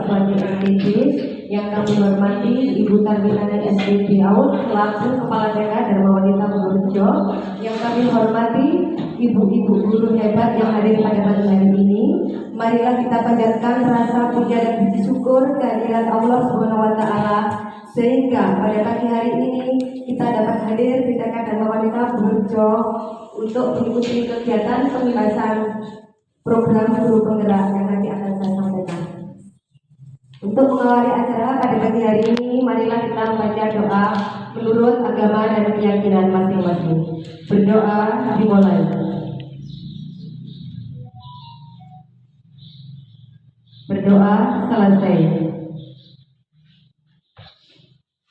Suwandi SPG, yang kami hormati Ibu Tarminani SPG Aun selaku Kepala TK Dharma Wanita Purworejo, yang kami hormati ibu-ibu guru hebat yang hadir pada pagi hari ini. Marilah kita panjatkan rasa puja dan puji syukur kehadirat Allah Subhanahu wa taala sehingga pada pagi hari ini kita dapat hadir di TK Dharma Wanita Purworejo untuk mengikuti kegiatan pembahasan program guru penggerak yang nanti akan saya sampaikan. Untuk mengawali acara pada pagi hari ini, marilah kita membaca doa menurut agama dan keyakinan masing-masing. Berdoa dimulai. Berdoa selesai.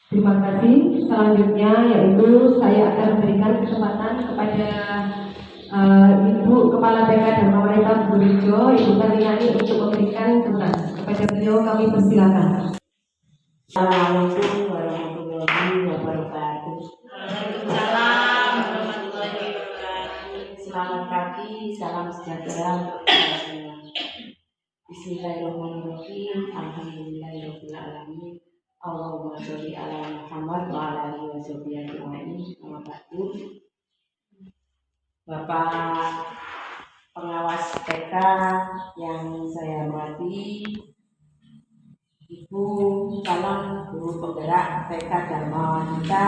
Terima kasih. Selanjutnya yaitu saya akan memberikan kesempatan kepada Ibu Kepala TK Dharma Wanita Purworejo, Ibu Tarminani untuk memberikan tugas. Kepada beliau kami persilakan. Assalamualaikum warahmatullahi wabarakatuh. Waalaikumsalam warahmatullahi wabarakatuh. Selamat pagi, salam sejahtera untuk kita semua. Bismillahirrahmanirrahim. Alhamdulillahirabbil alamin. Allahumma sholli ala Muhammad wa ala alihi washabihi ajmain. Amma ba'du. Bapak pengawas TK yang saya hormati, Ibu calon guru penggerak TK Dharma Wanita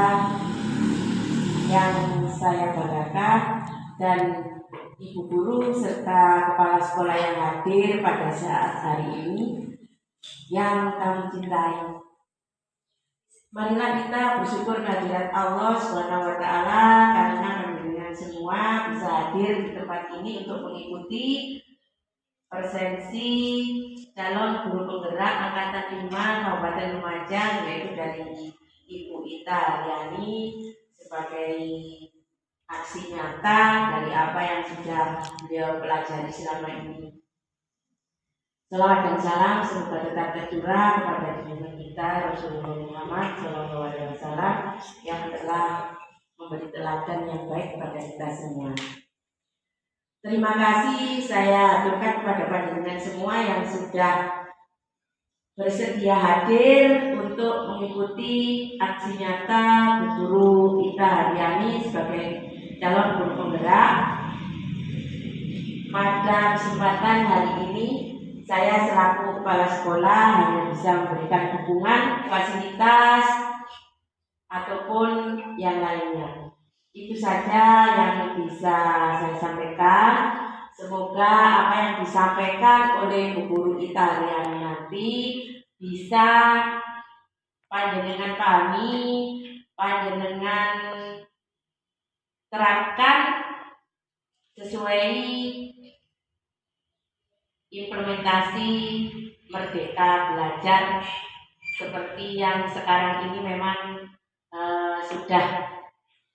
yang saya banggakan, dan ibu guru serta kepala sekolah yang hadir pada saat hari ini yang kami cintai. Marilah kita bersyukur kehadirat Allah Subhanahu wa taala karena kami dengan semua bisa hadir di tempat ini untuk mengikuti presensi calon guru penggerak angkatan 5 Kabupaten Lumajang, yaitu dari Ibu Ita Aryani sebagai aksi nyata dari apa yang sudah beliau pelajari selama ini. Salawat dan salam semoga tetap tercurah kepada junjungan kita Rasulullah Muhammad SAW yang telah memberi teladan yang baik kepada kita semua. Terima kasih saya aturkan kepada panjenengan semua yang sudah bersedia hadir untuk mengikuti aksi nyata Bu Guru Ita Aryani sebagai calon guru penggerak. Pada kesempatan hari ini saya selaku kepala sekolah hanya bisa memberikan dukungan, fasilitas, ataupun yang lainnya. Itu saja yang bisa saya sampaikan. Semoga apa yang disampaikan oleh Bu Guru Ita Aryani nanti bisa panjenengan pahami, panjenengan terapkan sesuai implementasi Merdeka Belajar seperti yang sekarang ini memang sudah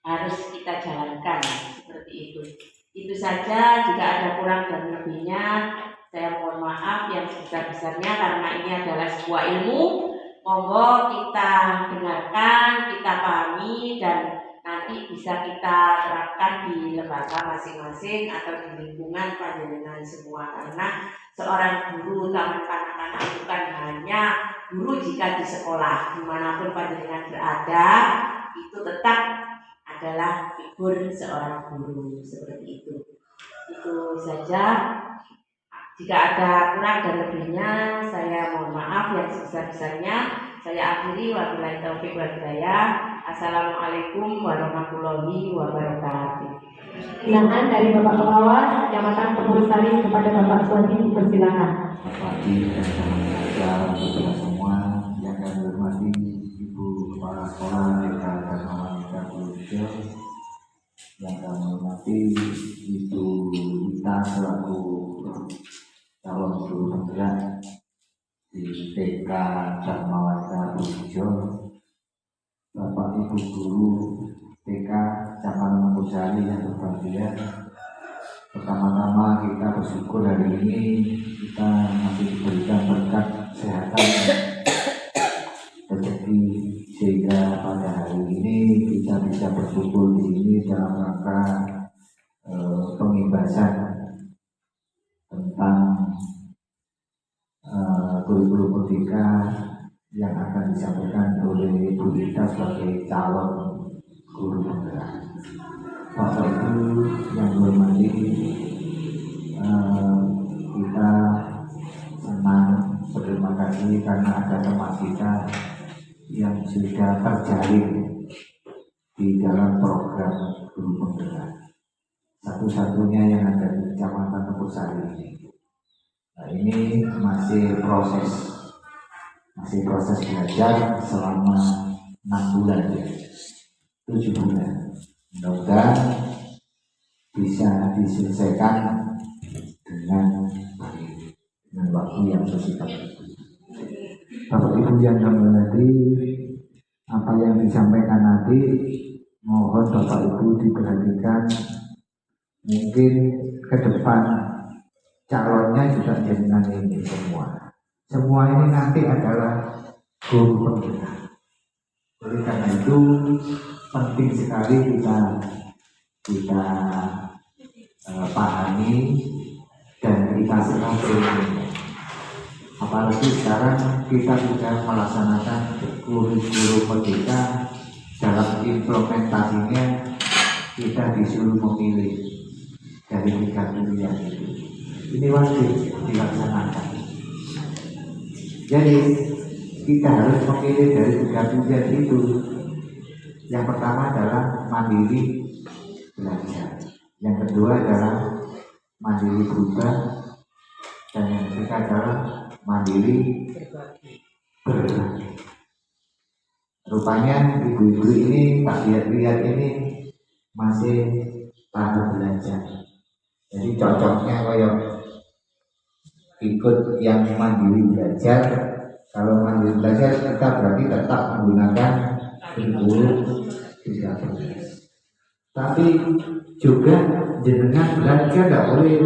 harus kita jalankan seperti itu. Itu saja, jika ada kurang dan lebihnya saya mohon maaf yang sebesar-besarnya karena ini adalah sebuah ilmu. Monggo kita dengarkan, kita pahami, dan nanti bisa kita terapkan di lembaga masing-masing atau di lingkungan panjenengan semua, karena seorang guru taman kanak-kanak bukan hanya guru jika di sekolah, dimanapun panjenengan berada itu tetap adalah figur seorang guru seperti itu. Itu saja. Jika ada kurang dan lebihnya saya mohon maaf yang sebesar-besarnya. Saya akhiri, wabillahi taufiq wal hidayah. Assalamualaikum warahmatullahi wabarakatuh. Silakan dari Bapak Pengawas Kecamatan Tegursari kepada Bapak Suwandi, persilakan. Selamat pagi dan salam sejahtera untuk kita semua. Yang kami hormati Ibu Kepala Sekolah TK Dharma Wanita Purworejo, yang kami hormati Ibu Ita selaku calon guru penggerak di TK Dharma Wanita Purworejo, Bapak Ibu Guru TK Cabang Mangkusari yang berbahagia. Pertama-tama kita bersyukur hari ini kita masih diberikan berkat kesehatan rezeki sehingga pada hari ini kita bisa berkumpul di sini dalam rangka pengibasan tentang guru merdeka yang akan disampaikan oleh Ibu Ita sebagai calon guru penggerak. Bapak Ibu yang hormati, kita senang berterima kasih karena ada teman kita yang sudah terjalin di dalam program guru penggerak. Satu-satunya yang ada di Kecamatan Tepusari ini. Nah, ini masih proses belajar selama 6 bulan ya, 7 bulan. Mudah-mudahan bisa diselesaikan dengan baik, dengan waktu yang bersifat. Bapak Ibu yang kami hormati, apa yang disampaikan nanti mohon Bapak Ibu diperhatikan. Mungkin ke depan calonnya juga jenengan ini semua ini nanti adalah guru penggerak. Oleh karena itu penting sekali kita pahami dan kita serahkan. Apalagi sekarang kita sudah melaksanakan guru merdeka, dalam implementasinya kita disuruh memilih dari 3 pilihan itu. Ini wajib dilaksanakan. Jadi kita harus memilih dari 3 pilihan itu. Yang pertama adalah mandiri belajar, yang kedua adalah mandiri berubah, dan yang ketiga adalah mandiri berbagi. Rupanya ibu-ibu ini tak lihat-lihat ini masih tahap belajar. Jadi cocoknya kayak ikut yang mandiri belajar. Kalau mandiri belajar kita berarti tetap menggunakan guru 13. Tapi juga jenengan belajar tidak boleh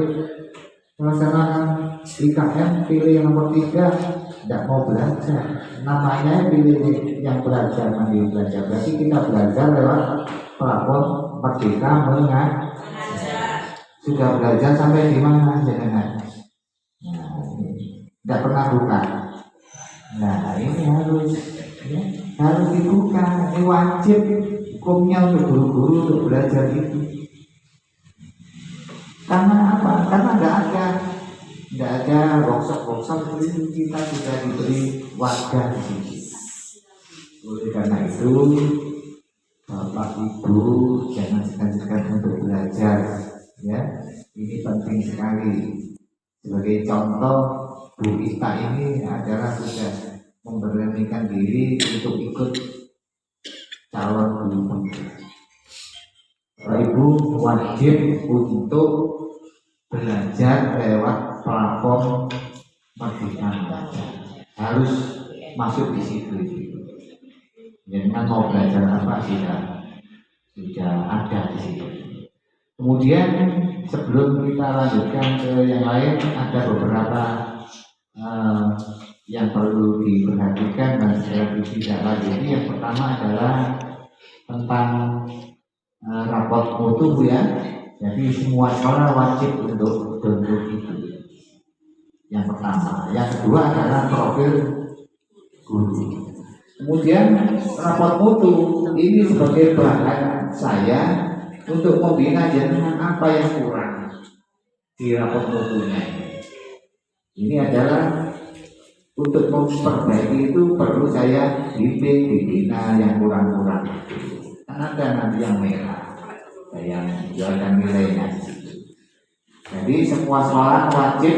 melaksanakan IKM pilih yang nomor 3 tidak mau belajar. Namanya pilih yang belajar mandiri belajar. Berarti kita belajar lewat platform Merdeka Mengajar. Sudah belajar sampai di mana jenengan? Tidak pernah buka. Nah ini harus dibuka. Ini wajib hukumnya untuk guru-guru untuk belajar itu. Karena apa? Karena tidak ada workshop itu, kita sudah diberi wadah di sini. Oleh karena itu Bapak Ibu jangan segan-segan untuk belajar. Ya, ini penting sekali. Sebagai contoh, Bu Ita ini adalah sudah memberanikan diri untuk ikut calon guru penggerak. Ibu wajib untuk belajar lewat platform Merdeka Mengajar. Harus masuk di situ. Jadi kan mau belajar apa sudah ada di situ. Kemudian sebelum kita lanjutkan ke yang lain, ada beberapa yang perlu diperhatikan dan segera tidak lanjuti. Yang pertama adalah tentang raport mutu ya. Jadi semua sekolah wajib untuk download itu. Yang pertama. Yang kedua adalah profil guru. Kemudian raport mutu ini sebagai bahan saya untuk membina jenengan apa yang kurang di raport mutunya. Ini adalah untuk memperbaiki itu perlu saya bimbing, dibina yang kurang-kurang. Kan ada nanti yang merah, yang hijau dan nilainya. Jadi semua sekolah wajib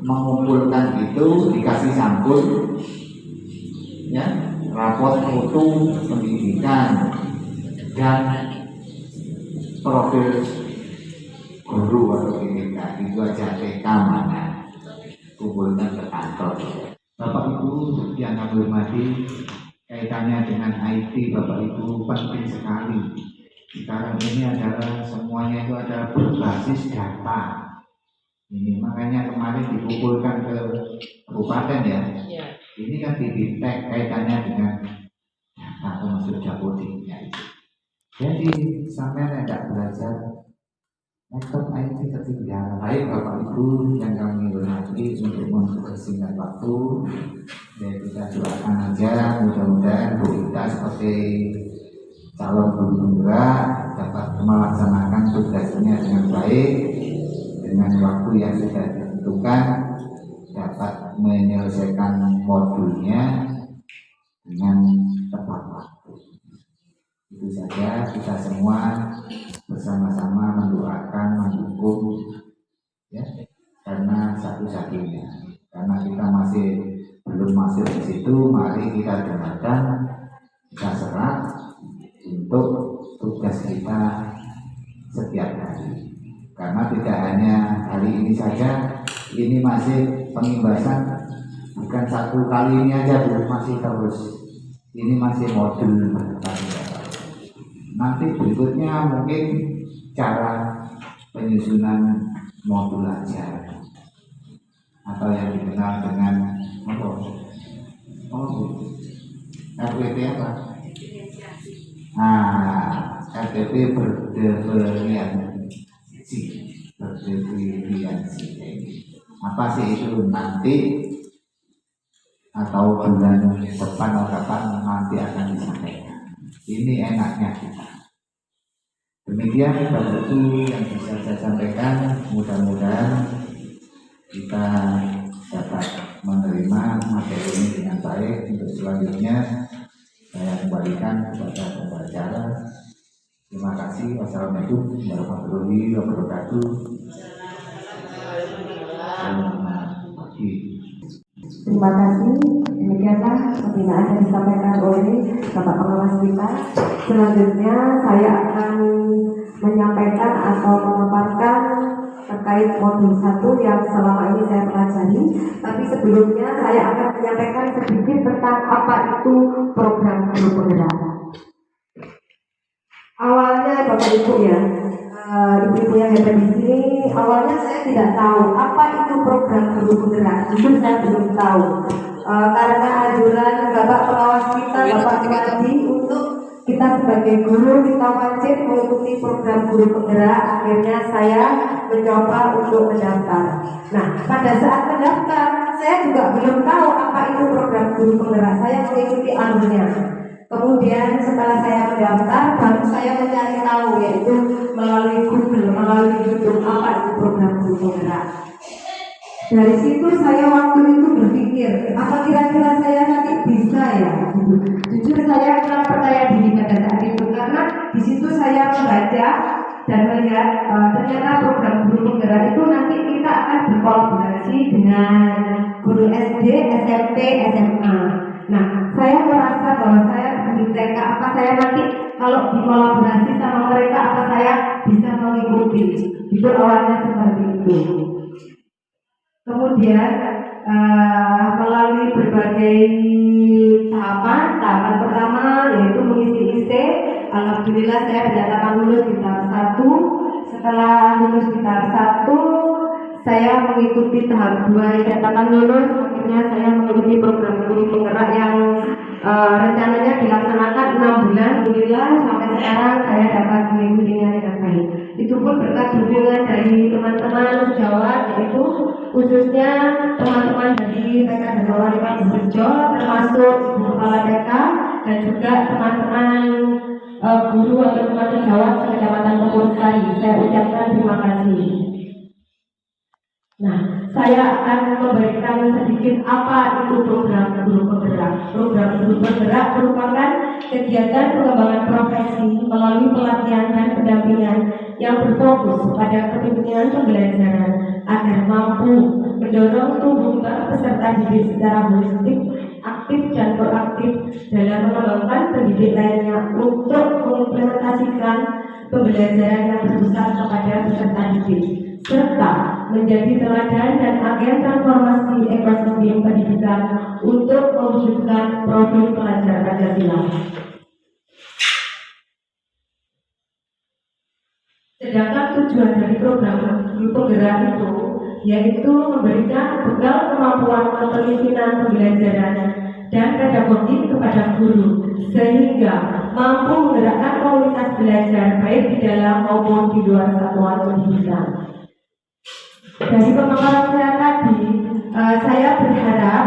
mengumpulkan itu, dikasih sampul, ya, raport mutu pendidikan dan profil guru atau PDK itu aja TK mana kumpulkan ke kantor. Bapak Ibu yang kami hormati, kaitannya dengan IT Bapak Ibu penting sekali. Sekarang ini adalah semuanya itu adalah berbasis data. Ini makanya kemarin dikumpulkan ke kabupaten ya. Ini kan didetek kaitannya dengan data termasuk Jabodetabek. Jadi sampai tidak belajar Laptop IT ketiga. Baik Bapak Ibu yang kami hormati, untuk mempersingkat waktu, ya kita doakan aja mudah-mudahan Bu Ita sebagai calon guru penggerak dapat melaksanakan tugasnya dengan baik, dengan waktu yang sudah ditentukan, dapat menyelesaikan modulnya dengan tepat waktu. Itu saja, kita semua bersama-sama mendoakan, mendukung, ya, karena satu-satunya. Karena kita masih belum masuk di situ, mari kita dengarkan, kita serap untuk tugas kita setiap hari. Karena tidak hanya hari ini saja, ini masih pengimbasan, bukan satu kali ini aja, belum, masih terus. Ini masih modul nanti berikutnya mungkin cara penyusunan modul aja, atau yang dikenal dengan RPP apa? RPP berdeviasi. Apa sih itu nanti, atau bulan depan atau kapan nanti akan disampaikan. Ini enaknya kita. Demikian Bapak Ibu yang bisa saya sampaikan. Mudah-mudahan kita dapat menerima materi ini dengan baik. Untuk selanjutnya saya kembalikan kepada pembicara. Terima kasih. Wassalamualaikum warahmatullahi wabarakatuh. Selamat pagi. Terima kasih. Demikianlah pembinaan yang disampaikan oleh Bapak Pengawas kita. Selanjutnya saya akan menyampaikan atau memaparkan terkait modul 1 yang selama ini saya pelajari. Tapi sebelumnya saya akan menyampaikan sedikit tentang apa itu program guru penggerak. Awalnya Bapak Ibu ya, ibu-ibu yang ada di sini, awalnya saya tidak tahu apa itu program guru penggerak. Jujur saya belum tahu. Karena anjuran Bapak Pengawas kita, Bapak Bupati, untuk kita sebagai guru kita wajib mengikuti program guru penggerak. Akhirnya saya mencoba untuk mendaftar. Nah, pada saat mendaftar, saya juga belum tahu apa itu program guru penggerak. Saya mengikuti alurnya. Kemudian setelah saya mendaftar, baru saya mencari tahu, yaitu melalui Google, melalui YouTube, apa itu program guru penggerak. Dari situ saya waktu itu berpikir, apa kira-kira saya nanti bisa ya? Jujur saya pernah percaya diri pada saat itu, karena di situ saya membaca dan melihat ternyata program guru penggerak itu nanti kita akan berkolaborasi dengan guru SD, SMP, SMA. Nah, saya merasa bahwa saya di TK, apa saya nanti kalau dikolaborasi sama mereka, apa saya bisa mengikuti? Itu awalnya seperti itu. Kemudian melalui berbagai tahapan pertama yaitu mengisi IC. Alhamdulillah saya dinyatakan lulus di tahap 1. Setelah lulus di tahap 1, saya mengikuti tahap 2 dinyatakan lulus. Akhirnya saya mengikuti program guru penggerak yang rencananya dilaksanakan 6 bulan. Alhamdulillah sampai sekarang saya dapat mengikutinya dengan baik. Itu pun berkat dukungan dari teman-teman sejawat, yaitu khususnya teman-teman dari TK Darmawan 5 Bejo, termasuk Ibu Kepala TK dan juga teman-teman guru atau teman sejawat Kecamatan Purwosari. Saya ucapkan terima kasih. Nah, saya akan memberikan sedikit apa itu program guru penggerak. Program guru penggerak merupakan kegiatan pengembangan profesi melalui pelatihan dan pendampingan yang berfokus pada kepentingan pembelajaran agar mampu mendorong tumbuh kembang peserta didik secara holistik, aktif dan proaktif dalam mengembangkan pendidik lainnya untuk mengimplementasikan pembelajaran yang berpusat kepada peserta didik, serta menjadi teladan dan agen transformasi ekosistem pendidikan untuk mewujudkan profil pelajar Pancasila. Sedangkan tujuan dari program guru penggerak itu yaitu memberikan bekal kemampuan kepemimpinan pembelajaran dan pedagogik kepada guru, sehingga mampu menggerakkan komunitas belajar baik di dalam maupun di luar satuan pendidikan. Dari pemaparan saya tadi, saya berharap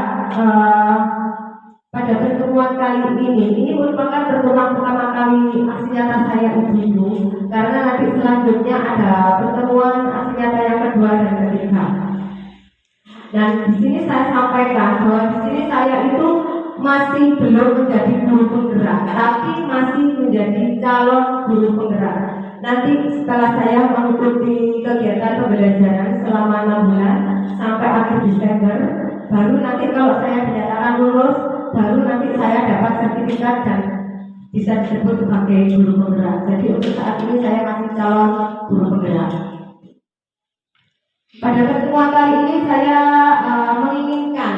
pada pertemuan kali ini merupakan pertemuan pertama kali aksi nyata saya ibu-ibu, karena nanti selanjutnya ada pertemuan aksi nyata yang kedua dan ketiga. Dan di sini saya sampaikan bahwa di sini saya itu masih belum menjadi guru penggerak, tapi masih menjadi calon guru penggerak. Nanti setelah saya mengikuti kegiatan pembelajaran selama 6 bulan sampai akhir Desember, baru nanti kalau saya dinyatakan lulus, baru nanti saya dapat sertifikat dan bisa disebut sebagai guru penggerak. Jadi untuk saat ini saya masih calon guru penggerak. Pada pertemuan kali ini saya menginginkan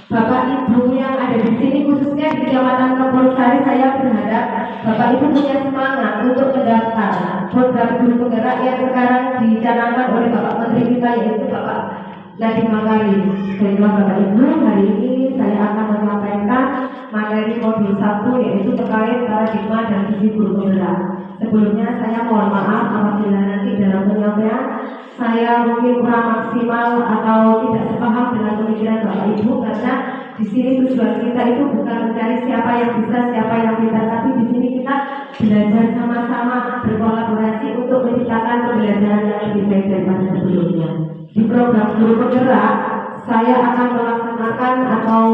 Bapak Ibu yang ada di sini, khususnya di Kecamatan Kebonsari, saya berharap Bapak Ibu punya semangat untuk mendaftar program guru penggerak yang sekarang dicanangkan oleh Bapak Menteri kita, yaitu Bapak Nadiem Makarim. Baiklah Bapak Ibu, hari ini saya akan menyampaikan materi modul 1, yaitu terkait paradigma dan visi guru penggerak. Sebelumnya saya mohon maaf apabila nanti dalam penyampaian saya mungkin kurang maksimal atau tidak sepaham dengan pemikiran Bapak Ibu, karena di sini tujuan kita itu bukan mencari siapa yang bisa, siapa yang tidak, tapi di sini kita belajar sama-sama, berkolaborasi untuk menciptakan pembelajaran yang lebih baik daripada sebelumnya. Di program guru penggerak, saya akan melaksanakan atau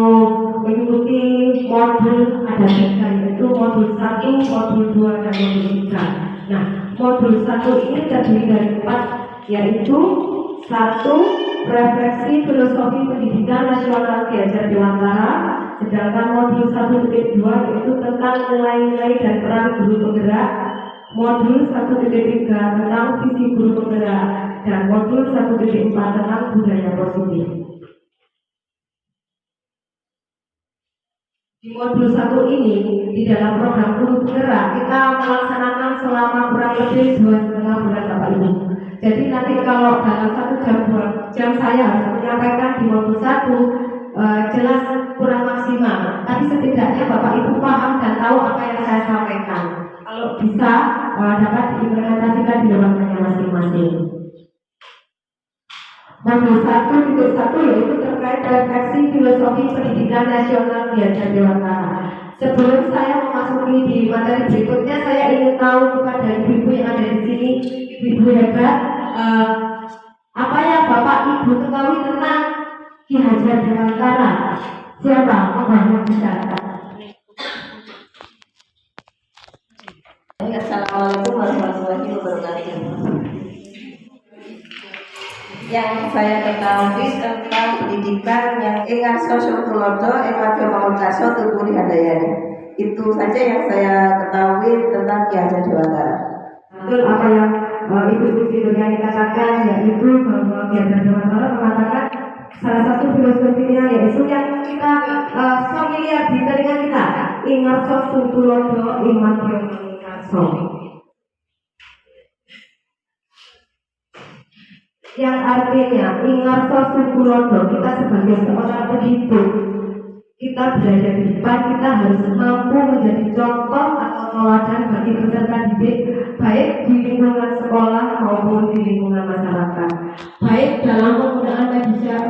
mengikuti modul ada 3, yaitu modul 1, modul 2, dan modul 3. Nah, modul 1 ini terdiri dari 4, yaitu 1. Refleksi filosofi pendidikan nasional Ki Hajar Dewantara, sedangkan modul 1.2 yaitu tentang nilai-nilai dan peran guru penggerak, modul 1.3 tentang visi guru penggerak, dan modul 1.4 tentang budaya positif. Di modul 1 ini, di dalam program guru penggerak, kita melaksanakan selama kurang lebih 2,5 bulan Bapak Ibu. Jadi nanti kalau dalam 1 jam 2 jam saya harus menyampaikan di modul 1 jelas kurang maksimal, tapi setidaknya Bapak Ibu paham dan tahu apa yang saya sampaikan. Kalau bisa dapat diimplementasikan di lembaga masing-masing. Modul 1.1 yaitu terkait refleksi filosofi pendidikan nasional Ki Hajar Dewantara. Sebelum saya memasuki di materi berikutnya, saya ingin tahu kepada ibu-ibu yang ada di sini, ibu-ibu hebat, apa yang Bapak Ibu ketahui tentang Ki Hajar Dewantara? Siapa yang bicara? Assalamualaikum warahmatullahi wabarakatuh. Yang saya ketahui tentang pendidikan yang ingat sosok tulodo, Madya Mangunkaso, Tulpuri Handayani. Itu saja yang saya ketahui tentang Ki Hajar Dewantara. Betul apa yang Ibu Nurjani katakan, yaitu bahwa Ki Hajar Dewantara mengatakan salah satu filosofinya yaitu yang kita familiar di telinga kita, ingarso tulodo, Madya Mangunkaso. Yang artinya ingarso tulodo, kita sebagai seorang pendidik, kita berada di depan, kita harus mampu menjadi contoh atau teladan bagi peserta didik, baik di lingkungan sekolah maupun di lingkungan masyarakat, baik dalam penggunaan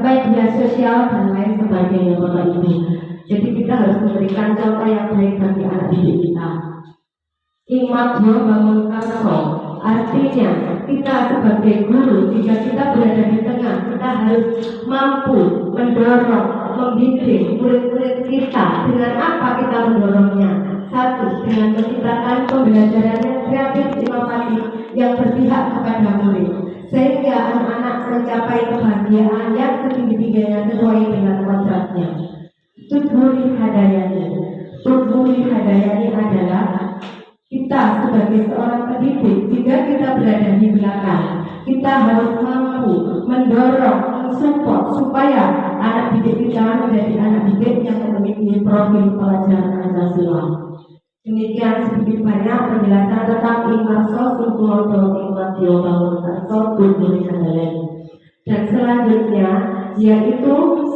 media sosial dan lain sebagainya Bapak Ibu. Jadi kita harus memberikan contoh yang baik bagi anak didik kita. Madya Mangunkaso artinya kita sebagai guru, jika kita berada di tengah, kita harus mampu mendorong, membimbing murid-murid kita. Dengan apa kita mendorongnya? 1. Dengan menciptakan pembelajaran yang kreatif, inovatif, yang berpihak kepada murid, sehingga anak-anak mencapai kebahagiaan yang setinggi-tingginya sesuai dengan kodratnya. Tulpuri Handayani adalah kita sebagai seorang pendidik, jika kita berada di belakang, kita harus mampu mendorong, mensupport supaya anak didik kita menjadi anak didik yang memiliki profil pelajaran Pancasila. Demikian sedikit banyak penjelasan tentang ingarso tulodo, Madya Mangunkaso, Tulpuri Handayani. Dan selanjutnya yaitu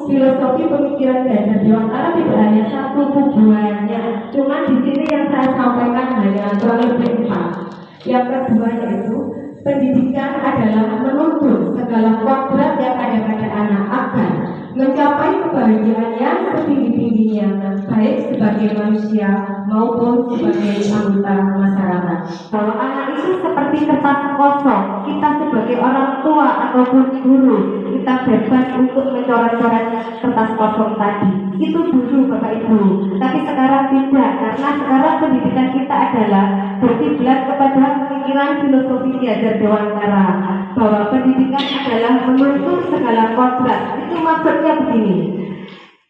filosofi pemikiran Ganjar Dewantara tidak hanya satu tujuannya, cuma di sini yang saya sampaikan hanya kurang lebih 4. Yang kedua yaitu pendidikan adalah menuntut segala kodrat yang ada pada anak agar mencapai kebahagiaan yang setinggi-tingginya, baik sebagai manusia maupun sebagai anggota masyarakat. Kalau anak itu seperti kertas kosong, kita sebagai orang tua ataupun guru, kita bebas untuk mencoret-coret kertas kosong tadi. Itu dulu Bapak Ibu. Tapi sekarang tidak, karena sekarang pendidikan kita adalah berkiblat kepada pemikiran filosofi Ki Hajar Dewantara, bahwa pendidikan adalah menuntut segala kodrat. Itu maksudnya begini,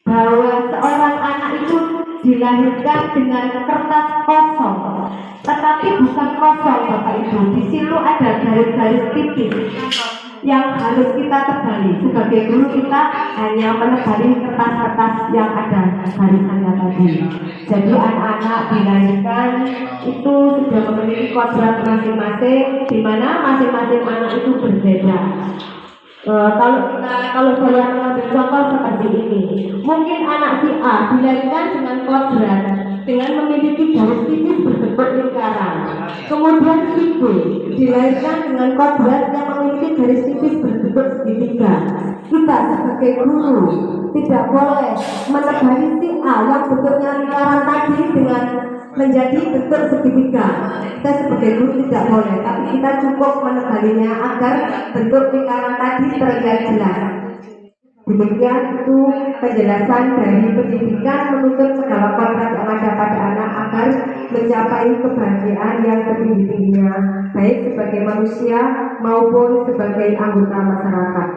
bahwa seorang anak itu dilahirkan dengan kertas kosong, tetapi bukan kosong Bapak Ibu. Di situ ada garis-garis tipis yang harus kita tebali. Sebagai guru kita hanya menebali kertas-kertas yang ada garisannya tadi. Jadi anak-anak dilahirkan itu sudah memiliki kodrat masing-masing, di mana masing-masing anak itu berbeda. Kalau saya mengambil contoh seperti ini, mungkin anak si A dilahirkan dengan kodrat dengan memiliki garis tipis berbentuk lingkaran. Kemudian si B dilahirkan dengan kodrat yang memiliki garis tipis berbentuk segitiga. Kita sebagai guru tidak boleh menebali si A yang bentuknya lingkaran tadi dengan menjadi bentuk segitiga. Kita sebagai guru tidak boleh, tapi kita cukup menebalinya agar bentuk lingkaran tadi terlihat jelas. Demikian itu penjelasan dari pendidikan menuntut segala kodrat yang ada pada anak agar mencapai kebahagiaan yang setinggi-tingginya, baik sebagai manusia maupun sebagai anggota masyarakat.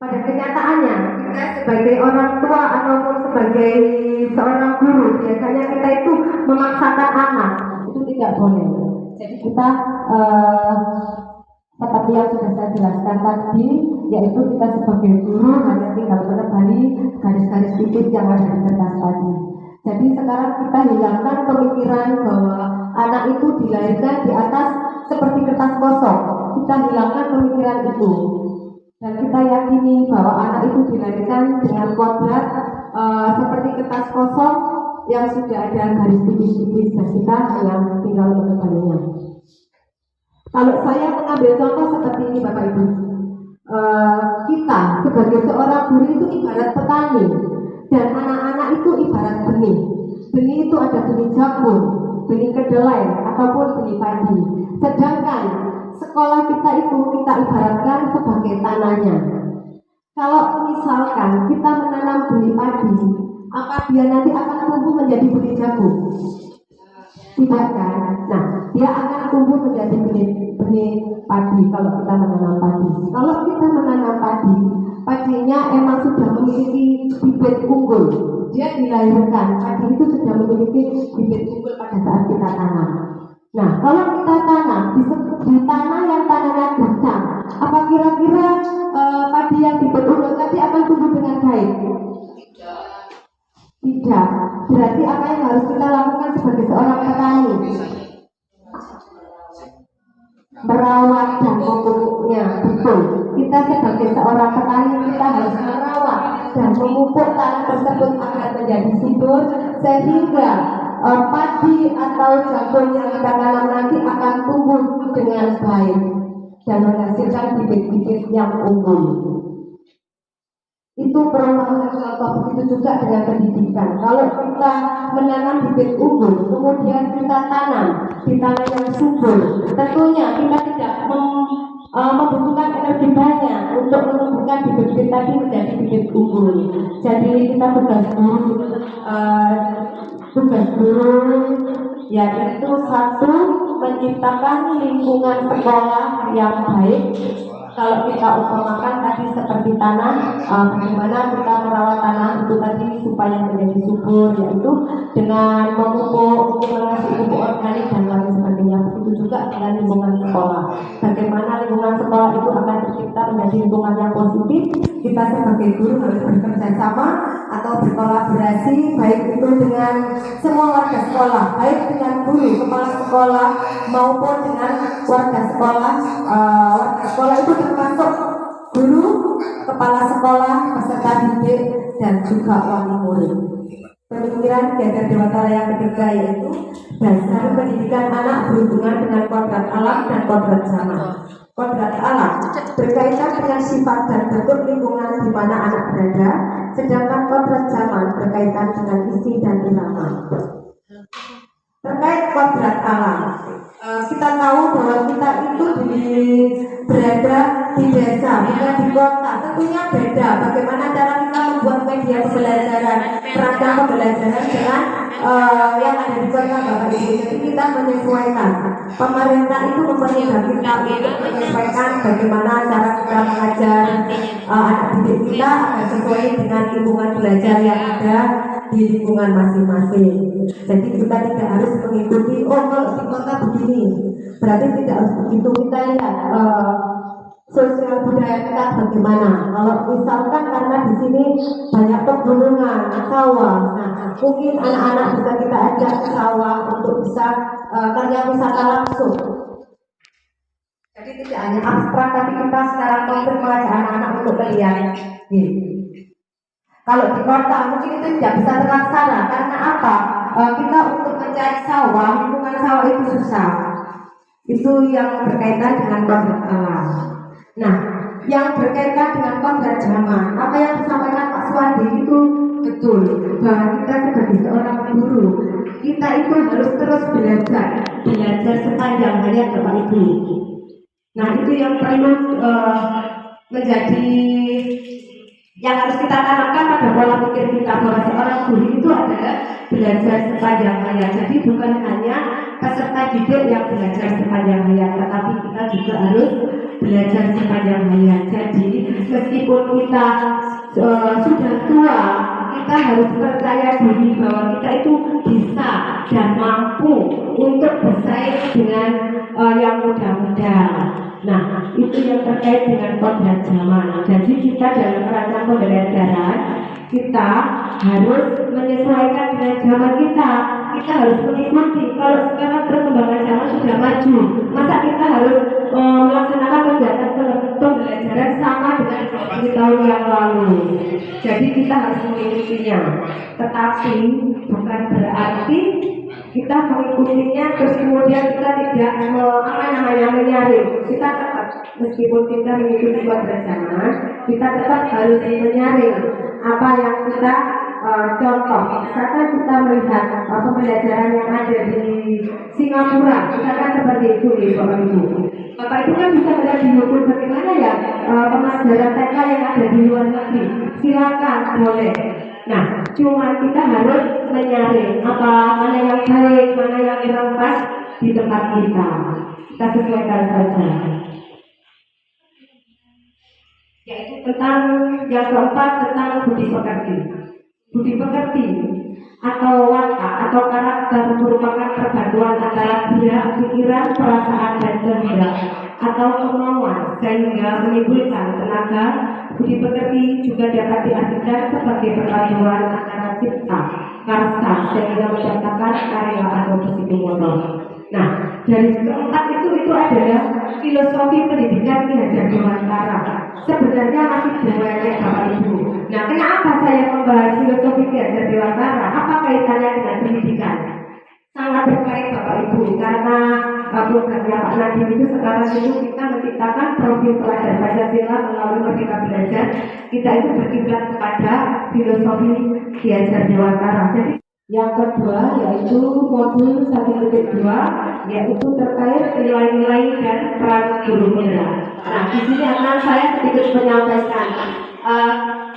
Pada kenyataannya, kita sebagai orang tua ataupun sebagai seorang guru, biasanya kita itu memaksakan anak, itu tidak boleh. Jadi kita seperti yang sudah saya jelaskan tadi, yaitu kita sebagai guru hanya tinggal menebali garis-garis tipis yang ada di kertas tadi. Jadi sekarang kita hilangkan pemikiran bahwa anak itu dilahirkan di atas seperti kertas kosong. Kita hilangkan pemikiran itu. Dan kita yakini bahwa anak itu dilahirkan dengan kodrat seperti kertas kosong yang sudah ada garis tipis-tipis, dan kita hanya tinggal menebalinya. Kalau saya mengambil contoh seperti ini Bapak Ibu, kita sebagai seorang guru itu ibarat petani, dan anak-anak itu ibarat benih. Benih itu ada benih jagung, benih kedelai, ataupun benih padi. Sedangkan sekolah kita itu kita ibaratkan sebagai tanahnya. Kalau misalkan kita menanam benih padi, apa dia nanti akan tumbuh menjadi benih jagung? Tidak kan? Nah, dia akan tumbuh menjadi benih padi kalau kita menanam padi. Kalau kita menanam padi, padinya emang sudah memiliki bibit unggul. Dia dilahirkan, padi itu sudah memiliki bibit unggul pada saat kita tanam. Nah, kalau kita tanam di tanah yang tanahnya gersang, apa kira-kira padi yang bibit unggul tadi akan tumbuh dengan baik? Tidak. Berarti apa yang harus kita lakukan sebagai seorang petani? Merawat dan memupuknya. Betul. Kita sebagai seorang petani kita harus merawat dan memupuk tanah tersebut agar menjadi subur, sehingga padi atau jagung yang kita tanam nanti akan tumbuh dengan baik dan menghasilkan bibit-bibit yang unggul. Itu perumpamaan contoh. Begitu juga dengan pendidikan. Kalau kita menanam bibit unggul, kemudian kita tanam di tanah yang subur, tentunya kita tidak membutuhkan energi banyak untuk menumbuhkan bibit-bibit tadi menjadi bibit unggul. Jadi kita tugas guru yaitu satu, menciptakan lingkungan sekolah yang baik. Kalau kita umpamakan tadi seperti tanah, bagaimana kita merawat tanah itu tadi supaya menjadi subur, yaitu dengan memupuk, mengasih pupuk organik dan lain sebagainya. Begitu juga dengan lingkungan sekolah. Bagaimana lingkungan sekolah itu akan tercipta menjadi lingkungan yang positif. Kita sebagai guru harus bekerja sama atau berkolaborasi, baik itu dengan semua warga sekolah, baik dengan guru, kepala sekolah maupun dengan warga sekolah. Warga sekolah itu termasuk guru, kepala sekolah, peserta didik, dan juga wali murid. Pemikiran Kiajar Dewantara yang ketiga yaitu dasar pendidikan anak berhubungan dengan kodrat alam dan kodrat zaman. Kodrat alam berkaitan dengan sifat dan bentuk lingkungan di mana anak berada, sedangkan kodrat zaman berkaitan dengan isi dan irama. Terkait kodrat alam, kita tahu bahwa kita itu berada di desa, bukan di kota. Tentunya beda bagaimana cara kita membuat media pembelajaran, rangka pembelajaran dengan yang ada di kota Bapak Ibu. Jadi kita menyesuaikan. Pemerintah itu mempermudah kita untuk menyesuaikan bagaimana cara kita mengajar anak didik kita agar sesuai dengan lingkungan belajar yang ada di lingkungan masing-masing. Jadi kita tidak harus mengikuti, oh kalau di kota begini, berarti tidak harus begitu. Kita lihat sosial budaya kita bagaimana. Kalau misalkan karena di sini banyak pegunungan, sawah, nah mungkin anak-anak bisa kita ajak ke sawah untuk bisa kerja wisata langsung. Jadi tidak hanya abstrak, tapi kita secara konkret mengajak anak-anak untuk melihat. Kalau di kota mungkin itu tidak bisa terlaksana karena apa? Kita untuk mencari sawah, lingkungan sawah itu susah. Itu yang berkaitan dengan kodrat alam. Nah, yang berkaitan dengan kodrat zaman, apa yang disampaikan Pak Suwandi itu betul bahwa kita sebagai seorang guru, kita itu harus terus belajar sepanjang hayat Bapak Ibu. Nah, itu yang perlu menjadi yang harus kita tanamkan pada pola pikir kita bahwa seorang guru itu adalah belajar sepanjang hayat. Jadi bukan hanya peserta didik yang belajar sepanjang hayat, tetapi kita juga harus belajar sepanjang hayat. Jadi meskipun kita sudah tua, kita harus percaya diri bahwa kita itu bisa dan mampu untuk bersaing dengan yang muda-muda. Nah, itu yang terkait dengan kodrat zaman. Jadi kita dalam rangka pembelajaran kita harus menyesuaikan dengan zaman kita. Kita harus mengikuti. Kalau sekarang perkembangan zaman sudah maju, masa kita harus melaksanakan kegiatan pembelajaran sama dengan 20 tahun yang lalu. Jadi kita harus mengikutinya. Tetapi bukan berarti kita mengikutinya terus kemudian kita tidak menyaring. Kita tetap meskipun kita mengikuti kodrat zaman, kita tetap harus menyaring apa yang kita contoh. Misalkan kita melihat pembelajaran yang ada di Singapura, misalkan seperti itu ya Bapak Ibu. Bapak Ibu kan bisa melihat di YouTube bagaimana ya pembelajaran TK yang ada di luar negeri. Silakan boleh. Nah, cuma kita harus menyaring mana yang baik, mana yang kurang pas di tempat kita. Kita sesuaikan saja. Yaitu tentang yang keempat tentang budi pekerti. Budi pekerti atau watak atau karakter merupakan perpaduan antara pikiran, perasaan dan kehendak atau kemauan sehingga menimbulkan tenaga. Budi pekerti juga dapat diartikan sebagai perpaduan antara cipta, karsa sehingga menciptakan karya atau psikomotor. Nah, dari keempat itu adalah filosofi pendidikan Ki Hajar Dewantara. Sebenarnya masih banyak Bapak Ibu. Nah, kenapa saya membahas filosofi Ki Hajar Dewantara? Apa kaitannya dengan pendidikan? Sangat berkait Bapak Ibu, karena programnya Pak Nadiem itu sekarang itu kita menciptakan profil pelajar Pancasila melalui Merdeka Belajar. Kita itu berkiblat kepada filosofi Ki Hajar Dewantara. Jadi yang kedua yaitu modul 1.2 yaitu terkait nilai-nilai dan peran guru penggerak. Nah, di sini akan saya sedikit menyampaikan.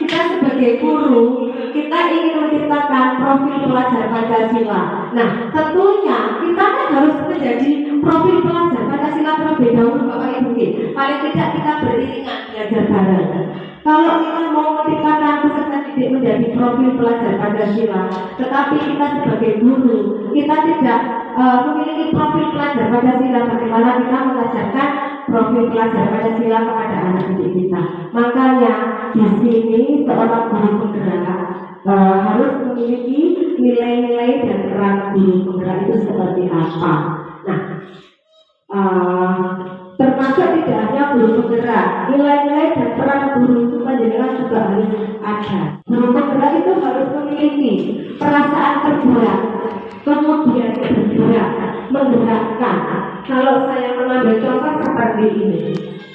Kita sebagai guru, kita ingin menciptakan profil pelajar Pancasila. Nah, tentunya kita kan harus menjadi profil pelajar Pancasila terlebih dahulu Bapak Ibu. Paling tidak kita beriringan belajar bareng. Kalau kita mau menciptakan peserta didik menjadi profil pelajar Pancasila, tetapi kita sebagai guru, kita tidak memiliki profil pelajar Pancasila, bagaimana kita mengajarkan profil pelajar Pancasila kepada anak didik kita. Makanya di sini seorang guru penggerak harus memiliki nilai-nilai dan peran guru penggerak itu seperti apa. Nah, termasuk tidak hanya guru penggerak, nilai-nilai dan peran guru itu panjenengan juga harus ada. Guru penggerak itu harus memiliki perasaan tergerak, kemudian bergerak, menggerakkan. Kalau saya mengambil contoh seperti ini,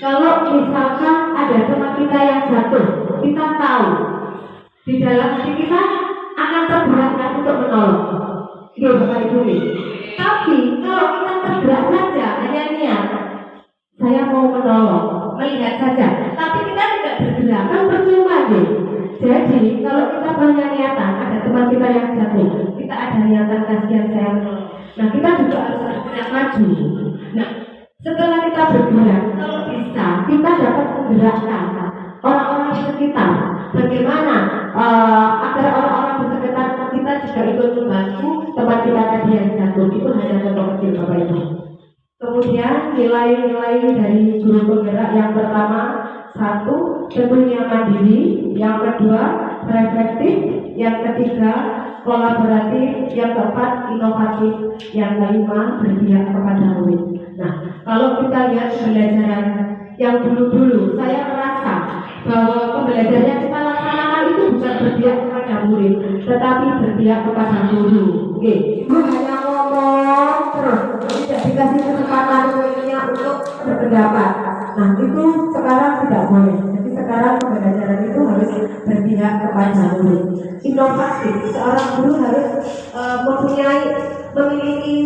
kalau misalkan ada teman kita yang jatuh, kita tahu di dalam diri kita akan tergerakkan untuk menolong. Iya, Bapak Ibu. Tapi kalau kita tergerak saja, hanya niat, saya mau menolong, melihat saja, tapi kita tidak bergerak, kan percuma deh. Jadi kalau kita punya niatan, ada teman kita yang jatuh, kita ada niatan kasihan saya menolong. Nah, kita juga harus bergerak maju. Nah, setelah kita bergerak, kalau bisa kita dapat menggerakkan orang-orang di sekitar. Bagaimana agar orang-orang di sekitar kita juga ikut membantu teman kita tadi yang jatuh. Itu hanya contoh kecil, Bapak Ibu. Kemudian nilai-nilai dari guru penggerak yang pertama, satu, tentunya mandiri. Yang kedua, reflektif. Yang ketiga, kolaboratif. Yang keempat, inovatif. Yang kelima, berpihak kepada murid. Nah, kalau kita lihat pembelajaran yang dulu-dulu, saya merasa bahwa pembelajaran yang kita laksanakan itu bukan berpihak kepada murid, tetapi berpihak kepada guru. Oke, hanya ngomong terus, tidak dikasih kesempatan muridnya untuk berpendapat. Nah, itu sekarang tidak boleh. Jadi sekarang pembelajaran itu harus berpihak kepada murid. Inovatif, seorang guru harus memiliki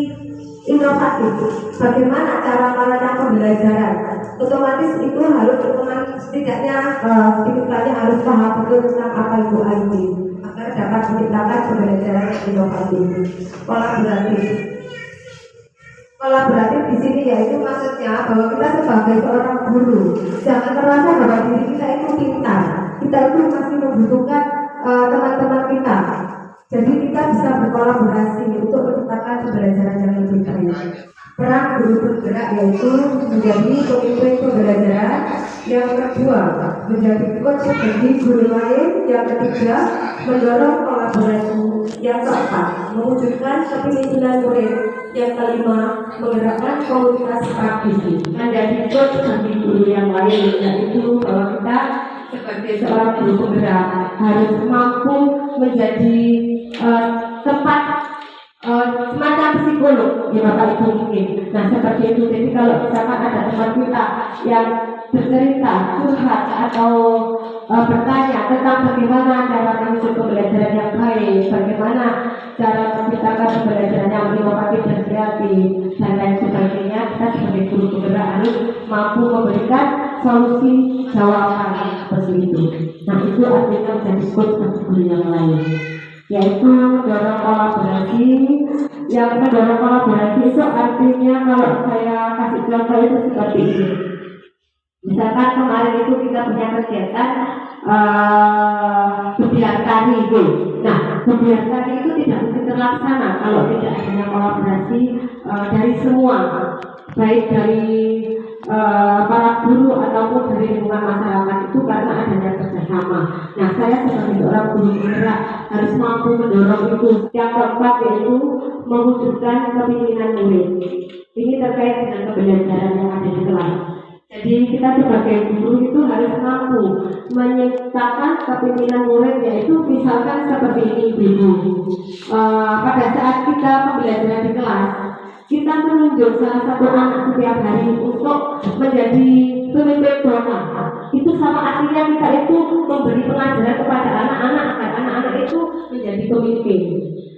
inovatif. Bagaimana cara melakukan pembelajaran? Otomatis itu harus setidaknya titipnya harus paham betul tentang apa itu IT agar dapat menciptakan pembelajaran yang inovatif. Kolaboratif di sini yaitu maksudnya bahwa kita sebagai seorang guru jangan merasa bahwa diri kita itu pintar. Kita itu masih membutuhkan teman-teman kita. Jadi kita bisa berkolaborasi untuk menciptakan pembelajaran yang lebih baik. Peran guru bergerak yaitu menjadi pemimpin pembelajaran. Yang kedua, menjadi coach bagi guru lain. Yang ketiga, mendorong kolaborasi. Yang keempat, mewujudkan kepemimpinan murid. Yang kelima, menggerakkan komunitas praktisi. Menjadi coach bagi guru yang lain, yaitu bahwa kita sebagai seorang guru penggerak harus mampu menjadi tempat semacam psikolog ya Bapak Ibu mungkin. Nah seperti itu. Jadi kalau misalkan ada teman kita yang bercerita, curhat atau bertanya tentang bagaimana cara mengikuti pembelajaran yang baik, bagaimana cara menciptakan pembelajaran yang inovatif dan kreatif dan lain sebagainya, kita sebagai guru penggerak harus mampu memberikan solusi jawaban seperti itu. Nah itu artinya menjadi coach bagi guru yang lain, yaitu mendorong kolaborasi. Yang mendorong kolaborasi itu artinya kalau saya kasih contoh itu seperti ini. Misalkan kemarin itu kita punya kegiatan kebiar tari itu. Nah, kebiar tari itu tidak mungkin terlaksana kalau tidak adanya kolaborasi dari semua, baik dari para guru ataupun dari lingkungan masyarakat itu karena adanya kerjasama. Nah, saya sebagai seorang guru penggerak harus mampu mendorong itu. Yang keempat yaitu mewujudkan kepemimpinan murid. Ini terkait dengan pembelajaran yang ada di kelas. Jadi kita sebagai guru itu harus mampu menciptakan kepemimpinan murid, yaitu misalkan seperti ini Ibu. Pada saat kita pembelajaran di kelas, kita menunjuk salah satu anak setiap hari untuk menjadi pemimpin dona. Itu sama artinya kita itu memberi pengajaran kepada anak-anak agar anak-anak itu menjadi pemimpin.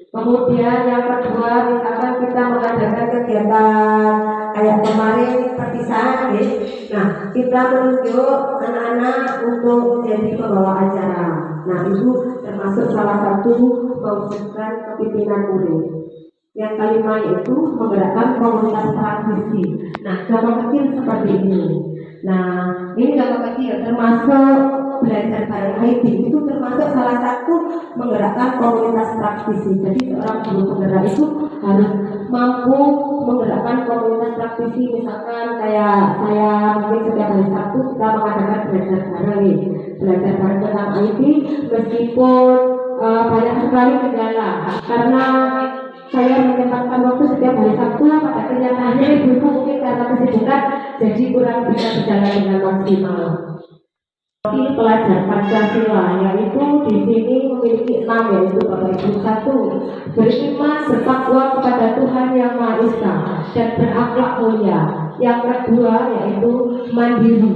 Kemudian yang kedua, misalkan kita mengadakan kegiatan kayak kemarin perpisahan, ya. Nah kita menunjuk anak-anak untuk menjadi pembawa acara. Nah itu termasuk salah satu mewujudkan kepemimpinan murid. Yang kelima itu menggerakkan komunitas praktisi. Nah contoh kecil seperti ini. Nah ini contoh kecil termasuk belajar bareng IT itu termasuk salah satu menggerakkan komunitas praktisi. Jadi seorang guru penggerak itu harus mampu menggerakkan komunitas praktisi. Misalkan kayak saya mungkin setiap hari Sabtu kita mengadakan belajar bareng nih, belajar bareng tentang IT meskipun banyak sekali kendala karena saya menyempatkan waktu setiap hari Sabtu, pada kenyataannya ibu-ibu mungkin karena kesibukan jadi kurang bisa berjalan dengan maksimal. Ini pelajar Pancasila, yaitu di sini memiliki 6, yaitu Bapak Ibu. 1. Beriman bertakwa kepada Tuhan Yang Maha Esa dan berakhlak mulia. Yang kedua yaitu mandiri.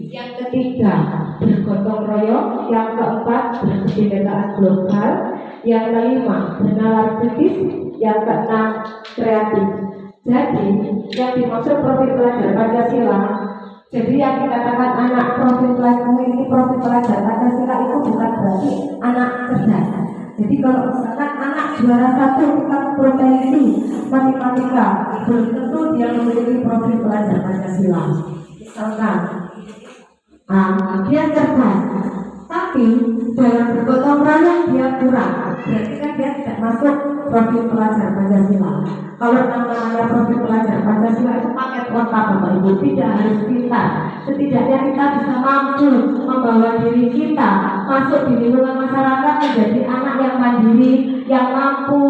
Yang ketiga bergotong royong. Yang keempat berkebinekaan global. Yang kelima bernalar kritis. Yang keenam kreatif. Jadi yang dimaksud profil pelajar Pancasila, jadi yang dikatakan anak profil pelajar memiliki profil pelajar Pancasila itu bukan berarti anak cerdas. Jadi kalau misalkan anak juara 1 tingkat provinsi matematika, belum tentu dia memiliki profil pelajar Pancasila. Misalkan dia cerdas, tapi dalam bergotong royong dia kurang, berarti kan dia tidak masuk profil pelajar Pancasila. Kalau namanya profil pelajar Pancasila itu paket lengkap Bapak Ibu, tidak harus pintar. Setidaknya kita bisa mampu membawa diri kita masuk di lingkungan masyarakat menjadi anak yang mandiri, yang mampu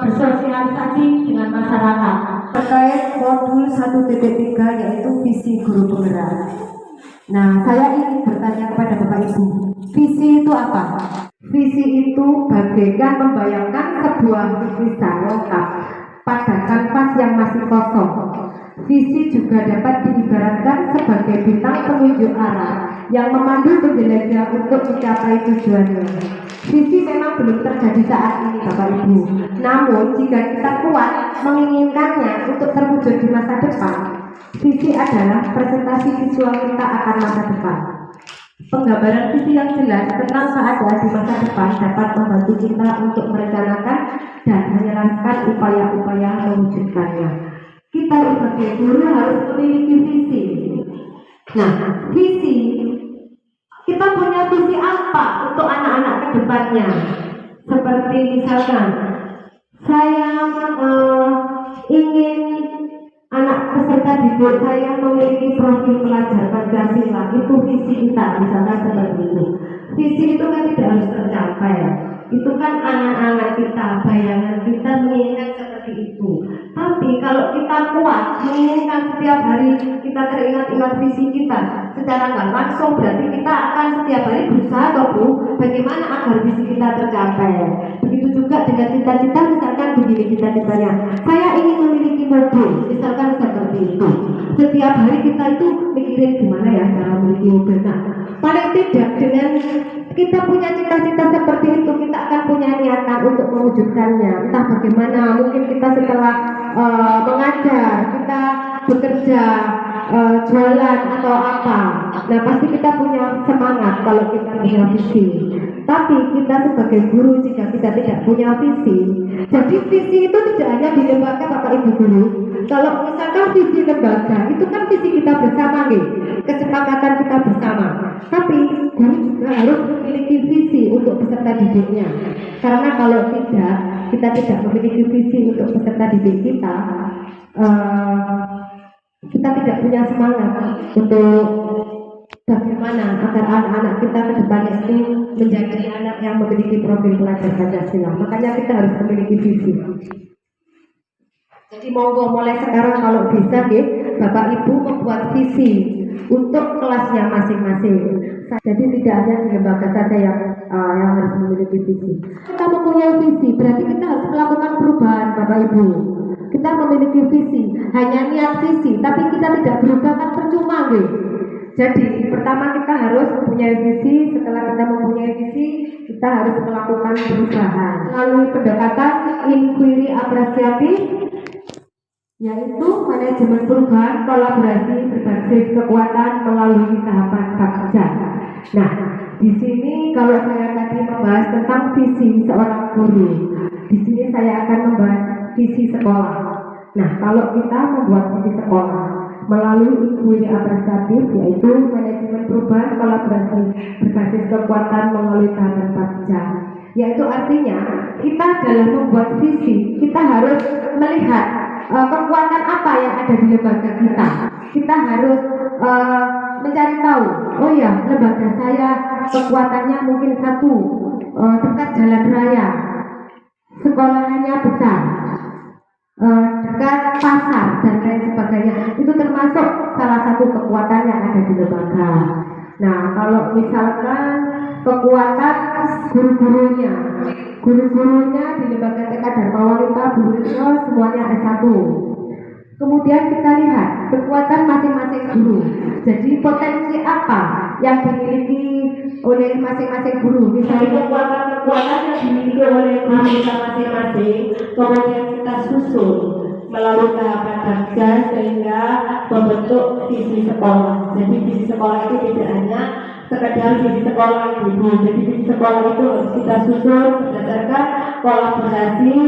bersosialisasi dengan masyarakat. Terkait modul 1.3 yaitu visi guru penggerak. Nah, saya ingin bertanya kepada Bapak Ibu, visi itu apa? Visi itu bagaikan membayangkan sebuah lukisan lengkap pada kanvas yang masih kosong. Visi juga dapat diibaratkan sebagai bintang penunjuk arah yang memandu penjelajah untuk mencapai tujuannya. Visi memang belum terjadi saat ini Bapak Ibu. Namun jika kita kuat menginginkannya untuk terwujud di masa depan, visi adalah presentasi visual kita akan masa depan. Penggambaran visi yang jelas tentang keadaan di masa depan dapat membantu kita untuk merencanakan dan menyelaraskan upaya-upaya mewujudkannya. Kita sebagai guru harus memiliki visi. Nah, visi, kita punya visi apa untuk anak-anak ke depannya? Seperti misalkan, saya ingin anak peserta didik saya memiliki profil pelajar Pancasila, itu visi kita, misalkan seperti itu. Visi itu kan tidak harus tercapai, itu kan anak-anak kita, bayangan kita menginginkan seperti itu. Tapi kalau kita kuat menginginkan setiap hari kita teringat-ingat visi kita secara nggak langsung, berarti kita akan setiap hari berusaha bagaimana agar visi kita tercapai. Begitu juga dengan cita-cita, misalkan begini cita-citanya, saya ingin memiliki mobil, misalkan seperti itu. Setiap hari kita itu mikirin gimana ya cara memiliki mobil. Nah, paling tidak dengan kita punya cita-cita seperti itu, kita akan punya niatan untuk mewujudkannya. Entah bagaimana, mungkin kita setelah mengajar, kita bekerja, jualan atau apa. Nah, pasti kita punya semangat kalau kita punya visi. Tapi kita sebagai guru jika kita tidak punya visi, jadi visi itu tidak hanya di lembaga Bapak Ibu guru. Kalau misalkan visi lembaga itu kan visi kita bersama nih, kesepakatan kita bersama. Tapi guru juga harus memiliki visi untuk peserta didiknya. Karena kalau tidak, kita tidak memiliki visi untuk peserta didik kita, kita tidak punya semangat untuk bagaimana agar anak-anak kita ke depannya itu menjadi anak yang memiliki profil pelajar Pancasila. Makanya kita harus memiliki visi. Jadi monggo mulai sekarang kalau bisa Bapak Ibu membuat visi untuk kelasnya masing-masing. Jadi tidak hanya di lembaga saja yang harus memiliki visi. Kita mempunyai visi, berarti kita harus melakukan perubahan Bapak Ibu. Kita memiliki visi, hanya niat visi, tapi kita tidak berubah kan percuma Jadi pertama kita harus mempunyai visi. Setelah kita mempunyai visi, kita harus melakukan perubahan melalui pendekatan inquiry apresiatif, yaitu manajemen perubahan kolaborasi berbasis kekuatan melalui tahapan kerja. Nah, di sini kalau saya tadi membahas tentang visi seorang guru, di sini saya akan membahas visi sekolah. Nah, kalau kita membuat visi sekolah melalui inquiry apresiatif, yaitu manajemen perubahan kolaborasi berbasis kekuatan melalui tahapan kerja, yaitu artinya kita dalam membuat visi kita harus melihat kekuatan apa yang ada di lembaga kita. Kita harus mencari tahu, oh ya, lembaga saya kekuatannya mungkin 1, dekat jalan raya, sekolahannya besar, dekat pasar dan lain sebagainya. Itu termasuk salah satu kekuatan yang ada di lembaga. Nah, kalau misalkan kekuatan guru-gurunya di lembaga TK Dharma Wanita Bulurejo semuanya S1. Kemudian kita lihat kekuatan masing-masing guru. Jadi potensi apa yang dimiliki oleh masing-masing guru? Misalnya kekuatan yang dimiliki oleh guru kita masing-masing, kemudian kita susun melalui tahapan kerja sehingga membentuk visi sekolah. Jadi visi sekolah itu tidak hanya sekedar visi sekolah itu. Jadi visi sekolah itu harus kita susun berdasarkan kolaborasi,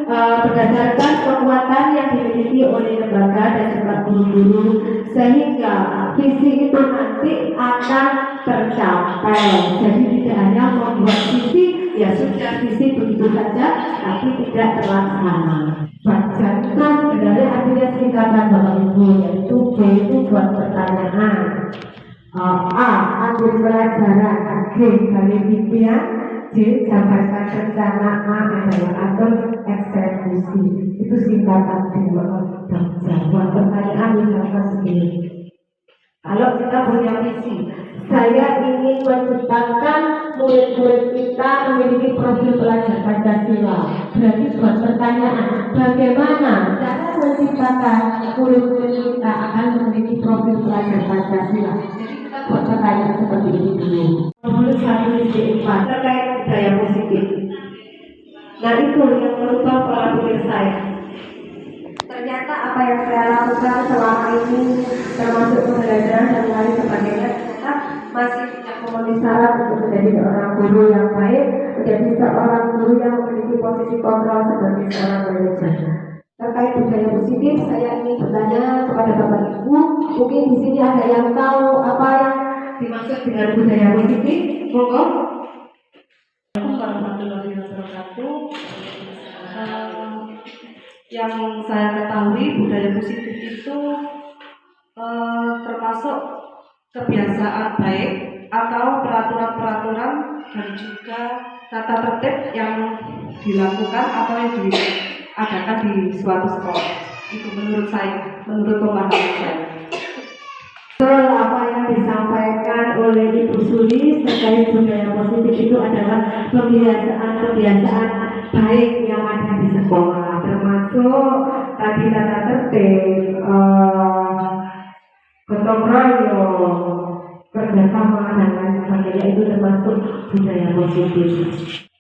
berdasarkan kekuatan yang dimiliki oleh lembaga dan juga guru-guru, sehingga visi itu nanti akan tercapai. Jadi tidak hanya membuat visi, ya sudah visi begitu saja, tapi tidak terlaksana. Baca itu sebenarnya artinya singkatan Bapak Ibu, yaitu B itu buat pertanyaan, A ambil pelajaran, G gali impian, J jabarkan rencana, A adalah atur eksekusi. Itu singkatan buat pertanyaan misalkan segini. Kalau kita punya visi, saya ingin menciptakan murid-murid kita memiliki profil pelajar Pancasila. Berarti buat pertanyaan, bagaimana cara menciptakan murid-murid kita akan memiliki profil pelajar Pancasila? Jadi kita buat pertanyaan seperti ini dulu. Nomor 1 terkait budaya positif. Nah itu yang merubah pola pikir saya. Ternyata apa yang saya lakukan selama ini, termasuk pembelajaran dan lain sebagainya, ternyata masih tidak memenuhi syarat untuk menjadi seorang guru yang baik, menjadi seorang guru yang memiliki posisi kontrol sebagai seorang manajer. Terkait budaya positif, saya ingin bertanya kepada Bapak Ibu, mungkin di sini ada yang tahu apa yang dimaksud dengan budaya positif? Monggo. Warahmatullahi wabarakatuh. Yang saya ketahui budaya positif itu termasuk kebiasaan baik atau peraturan-peraturan dan juga tata tertib yang dilakukan atau yang diadakan di suatu sekolah. Itu menurut saya, menurut pemahaman saya. Betul, apa yang disampaikan oleh Ibu Suli terkait budaya positif itu adalah kebiasaan-kebiasaan baik yang ada di sekolah, termasuk tadi tata tertib, gotong royong, kerjasama dan lain sebagainya, itu termasuk budaya positif.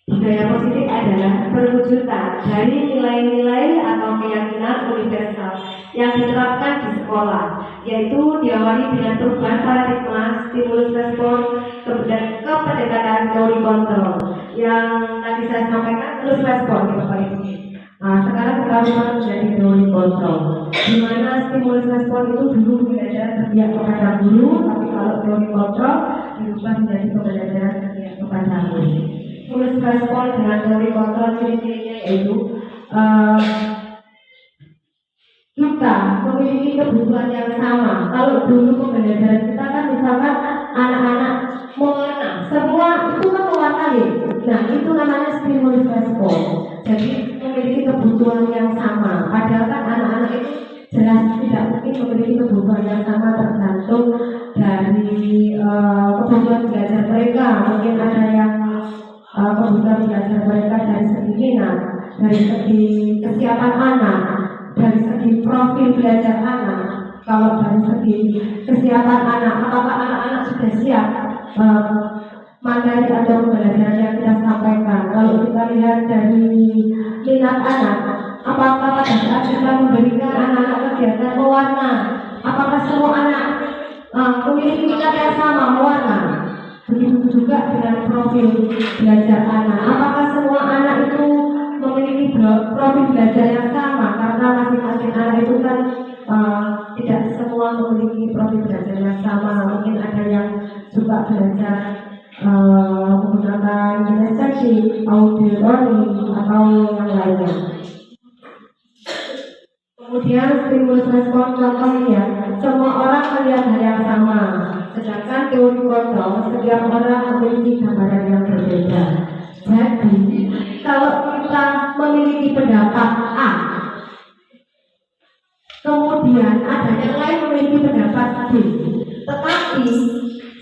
Budaya positif adalah perwujudan dari nilai-nilai atau keyakinan universal yang diterapkan di sekolah, yaitu diawali dengan perubahan paradigma, stimulus respon, kemudian pendekatan teori kontrol. Yang tadi saya sampaikan terus respon ya Bapak Ibu. Nah, sekarang kita menjadi teori kontrol, di mana stimulus respon itu dulu pembelajaran berpihak kepada guru, tapi kalau teori kontrol diubah menjadi pembelajaran berpihak kepada guru. Stimulus respon dengan teori kontrol ciri-cirinya yaitu kita memiliki kebutuhan yang sama. Kalau dulu pembelajaran kita kan misalkan anak-anak mewarna, semua itu kan mewarnai. Nah itu namanya stimulus respon. Jadi memiliki kebutuhan yang sama. Padahal kan anak-anak itu jelas tidak mungkin memiliki kebutuhan yang sama, tergantung dari kebutuhan belajar mereka. Mungkin ada yang kebutuhan belajar mereka dari segi minat, dari segi kesiapan anak, dari segi profil belajar anak. Kalau dari segi kesiapan anak, apakah anak-anak sudah siap materi atau pembelajaran yang kita sampaikan? Kalau kita lihat dari minat anak, apakah pada saat kita memberikan anak-anak kegiatan mewarna, apakah semua anak memiliki minat yang sama mewarna? Begitu juga dengan profil belajar anak, apakah semua anak itu memiliki profil belajar yang sama? Karena masing-masing anak itu kan tidak semua memiliki profil belajar yang sama. Mungkin ada yang suka belajar menggunakan kinestetik, audio learning atau yang lainnya. Kemudian stimulus respon contohnya, semua orang melihat hal yang sama. Sedangkan teori kontrol, setiap orang memiliki gambaran yang berbeda. Jadi, kalau kita memiliki pendapat A, kemudian ada yang lain memiliki pendapat B. Tetapi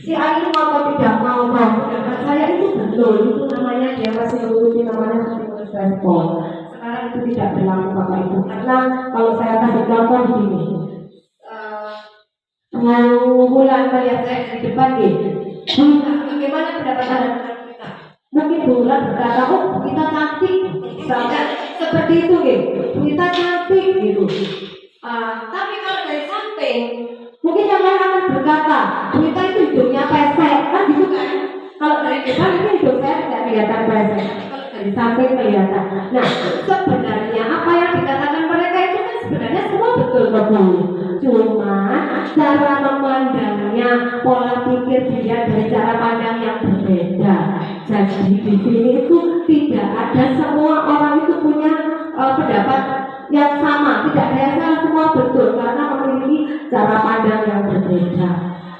si A ini ngotot tidak mau bahwa pendapat saya itu betul, itu namanya dia masih mengikuti namanya stimulus respon. Sekarang itu tidak berlaku Bapak Ibu, karena kalau saya kasih contoh begini, bulan melihat saya di depan gitu, bagaimana pendapat Anda tentang kita? Mungkin bulan berkata, oh kita cantik, misalnya seperti itu gitu, kita cantik gitu. Tapi kalau dari samping, mungkin yang lain akan berkata, kita itu hidupnya pesek, kan gitu kan? Kalau dari depan itu hidup saya tidak kelihatan pesek, kalau dari samping kelihatan. Nah, sebenarnya apa yang dikatakan mereka itu kan sebenarnya semua betul-betul. Cuma cara memandangnya, pola pikir dia dari cara pandang yang berbeda. Jadi di sini itu tidak ada semua orang itu punya pendapat yang sama, tidak ada yang salah, semua betul karena memiliki cara pandang yang berbeda.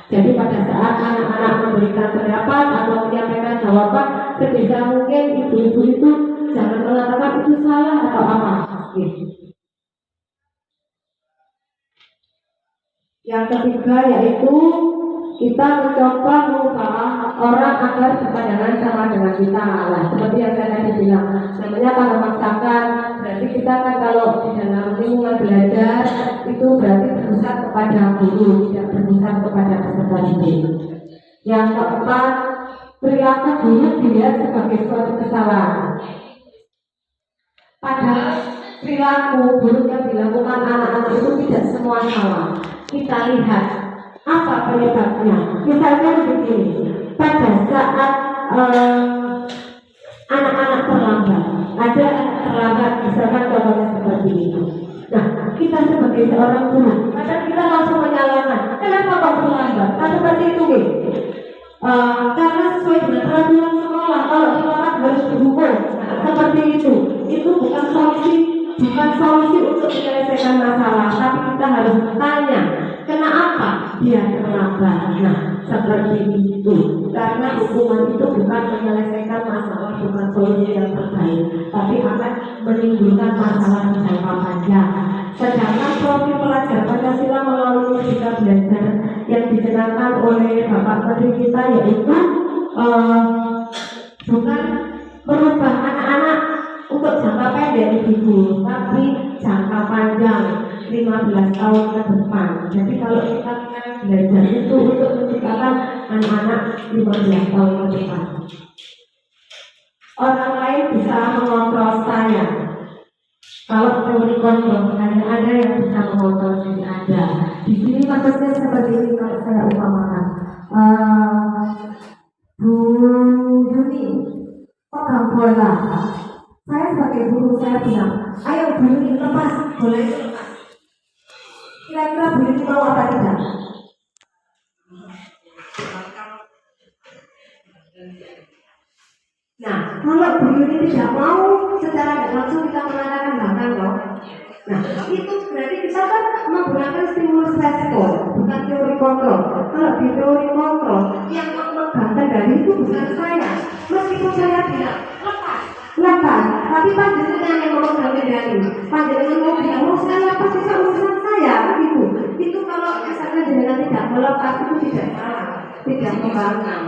Jadi pada saat anak-anak memberikan pendapat atau menyampaikan jawaban, sebisa mungkin ibu-ibu itu jangan mengatakan itu salah atau apa. Yang ketiga yaitu kita mencoba mengubah orang agar berpandangan sama dengan kita. Nah, seperti yang saya tadi bilang, namanya kalau memaksakan, berarti kita kan kalau di dalam lingkungan belajar itu berarti berpusat kepada guru, tidak berpusat kepada peserta didik. Yang keempat, perilaku guru dilihat sebagai suatu kesalahan. Padahal perilaku buruk yang dilakukan anak-anak itu tidak semua salah. Kita lihat apa penyebabnya. Misalnya begini, pada saat anak-anak terlambat, ada anak terlambat, misalkan contohnya seperti itu. Nah, kita sebagai seorang guru, kadang kita langsung menyalahkan, kenapa kok terlambat? Kan seperti itu, karena sesuai dengan peraturan sekolah, kalau terlambat harus dihukum. Seperti itu bukan solusi untuk menyelesaikan masalah, tapi kita harus bertanya, kenapa dia terlambat? Nah, seperti itu. Karena hukuman itu bukan menyelesaikan masalah, bukan solusi yang terbaik, tapi akan menimbulkan masalah di jangka panjang. Sedangkan profil pelajar Pancasila melalui Merdeka Belajar yang dicanangkan oleh Bapak Menteri kita yaitu bukan merubah anak-anak untuk jangka pendek ibu, tapi jangka panjang 15 tahun ke depan. Jadi kalau kita belajar itu untuk menciptakan anak-anak 15 tahun ke depan. Orang lain bisa mengontrol saya. Kalau teori kontrol, hanya ada yang bisa mengontrol diri Anda. Di sini maksudnya seperti ini kalau saya umpamakan. Bu Yuni, pegang bola. Saya sebagai guru saya bilang, ayo Bu Yuni lepas bola itu lepas. Kira-kira Bu Yuni mau apa tidak? Nah, kalau Bu Yuni tidak mau, secara langsung kita mengatakan bahkan loh. Nah, itu berarti kita kan menggunakan stimulus respon, bukan teori kontrol. Kalau di teori kontrol, yang memegang kendali itu bukan saya. Meskipun saya bilang lepas, tapi panjenengan yang memegang kendali. Panjenengan mau bilang, oh saya apa sih urusan saya, gitu. Itu kalau misalnya jenengan tidak melepas itu tidak salah, tidak membangkang.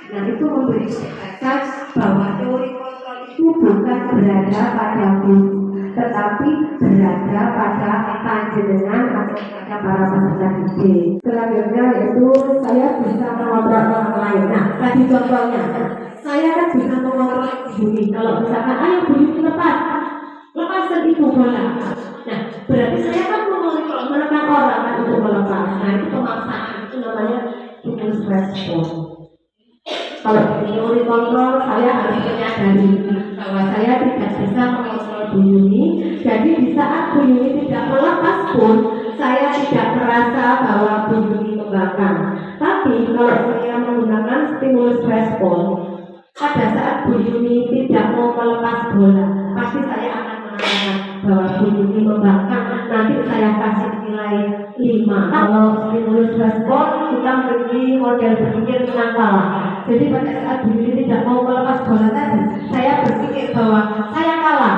Nah, itu memberi kesan bahwa teori kontrol itu bukan berada pada guru, tetapi berada pada panjenengan atau pada para peserta didik. Selanjutnya yaitu saya bisa mengontrol orang lain. Nah, tadi contohnya, saya kan bisa mengontrol diri. Kalau misalkan, ayo Bu lepas itu bola. Nah, berarti saya kan mengontrol, menekan orang kan untuk melepas. Nah, itu pemaksaan, itu namanya stimulus respon. Kalau di teori kontrol, saya harus menyadari bahwa saya tidak bisa mengontrol Bu Yuni. Jadi di saat Bu Yuni tidak melepas pun, saya tidak merasa bahwa Bu Yuni membangkang. Tapi kalau saya menggunakan stimulus respon, pada saat Bu Yuni tidak mau melepas bola, pasti saya akan mengatakan bahwa Bu Yuni membangkang. Nanti saya kasih nilai 5. Kalau stimulus respon, kita memiliki model berpikir menang kalah. Jadi pada saat Bu Yuni tidak mau melepas bola tadi, saya berpikir bahwa saya kalah,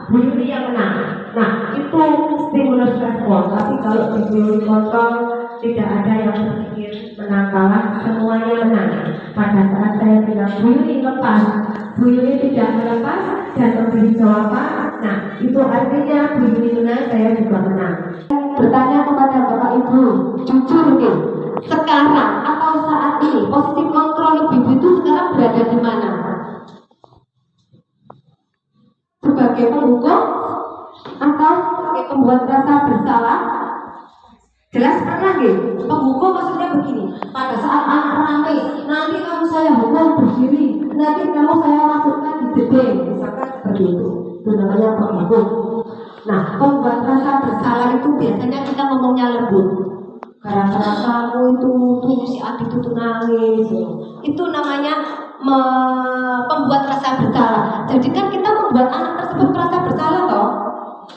Bu Yuni yang menang. Nah, itu stimulus respon. Tapi kalau sebagai guru kontrol tidak ada yang berpikir menang kalah, semuanya menang. Pada saat saya bilang Bu Yuli lepas, Bu Yuli tidak melepas dan memberi jawaban. Nah, itu artinya Bu Yuli menang, saya juga menang. Bertanya kepada Bapak Ibu, jujur nih, sekarang atau saat ini posisi kontrol ibu itu sekarang berada di mana? Sebagai penghukum atau sebagai pembuat rasa bersalah? Jelas pernah gitu. Penghukum maksudnya begini, pada saat anak ramai, nanti kamu saya hukum berdiri, nanti kamu saya masukkan di jeding, misalkan seperti itu. Itu namanya penghukum. Nah, pembuat rasa bersalah itu biasanya kita ngomongnya lembut. Gara-gara kamu itu si Adi itu nangis. Itu namanya pembuat rasa bersalah. Jadi kan kita membuat anak tersebut merasa bersalah toh?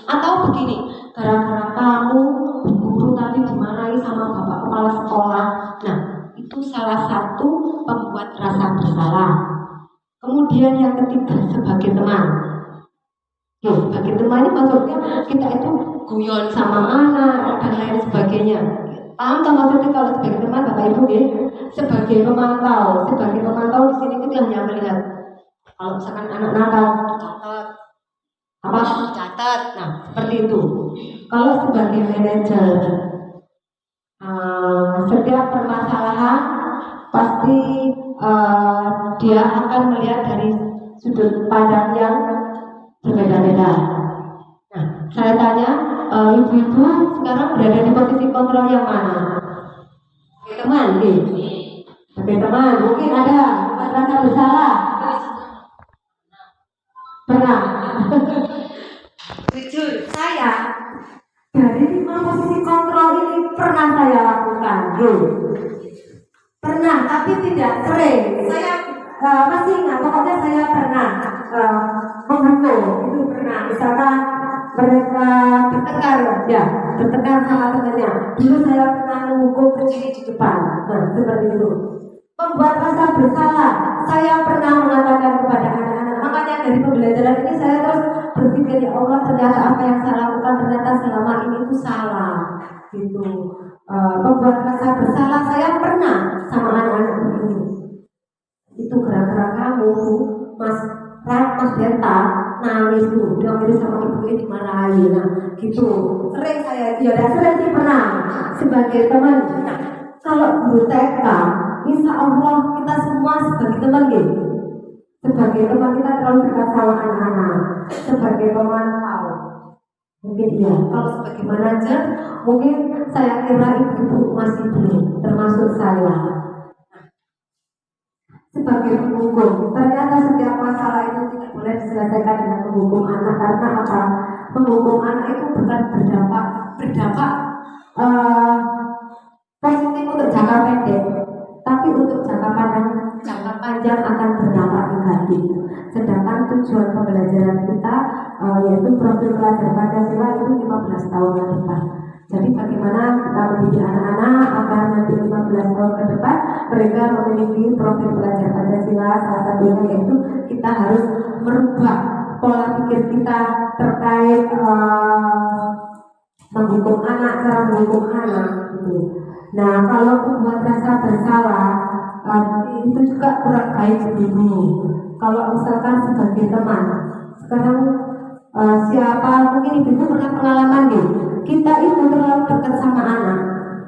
Atau begini, gara-gara kamu guru tadi dimarahi sama bapak kepala sekolah. Nah, itu salah satu pembuat rasa bersalah. Kemudian yang ketiga, sebagai teman. Sebagai teman ini maksudnya kita itu guyon sama anak dan lain sebagainya. Paham tak maksudnya kalau sebagai teman Bapak Ibu ya? Sebagai pemantau di sini kita hanya melihat kalau misalkan anak nakal catat, nah seperti itu. Kalau sebagai manajer, setiap permasalahan pasti dia akan melihat dari sudut pandang yang berbeda-beda. Nah, saya tanya, ibu-ibu sekarang berada di posisi kontrol yang mana? Teman, sebagai teman, mungkin ada rasa bersalah. Pernah. Jujur, saya dari 5 posisi kontrol ini pernah saya lakukan. Pernah, tapi tidak sering. Saya masih ingat, pokoknya saya pernah menghukum. Itu pernah, misalkan mereka bertengkar sama temannya. Dulu saya pernah menghukum berdiri di depan. Nah, seperti itu. Membuat rasa bersalah. Saya pernah mengatakan kepada anak-anak. Makanya dari pembelajaran ini saya terus berpikir, ya Allah, ternyata apa yang saya lakukan ternyata selama ini itu salah. Gitu. Membuat rasa bersalah saya pernah sama anak-anak begini. Itu gara-gara kamu, Mas Denta nangis tuh, dia mirip sama ibunya dimarahi. Nah, gitu. Sering saya, sering sih pernah sebagai teman. Nah, kalau guru TK, insya Allah kita semua sebagai teman gitu. Sebagai teman kita terlalu dekat sama anak-anak. Sebagai pemantau, mungkin iya. Kalau sebagai manajer, mungkin saya kira ibu-ibu masih belum, termasuk saya. Sebagai penghukum, ternyata setiap masalah itu tidak boleh diselesaikan dengan menghukum anak. Karena apa? Menghukum anak itu bukan berdampak positif untuk jangka pendek, tapi untuk jangka panjang akan berdampak negatif. Sedangkan tujuan pembelajaran kita yaitu profil pelajar Pancasila itu 15 tahun ke depan. Jadi bagaimana kita mendidik anak-anak agar nanti 15 tahun ke depan mereka memiliki profil pelajar Pancasila. Salah satunya yaitu kita harus merubah pola pikir kita terkait menghukum anak, cara menghukum anak gitu. Nah, kalau membuat rasa bersalah itu juga kurang baik dulu. Kalau misalkan sebagai teman, sekarang siapa mungkin ibu pernah pengalaman nih, kita itu terlalu dekat sama anak.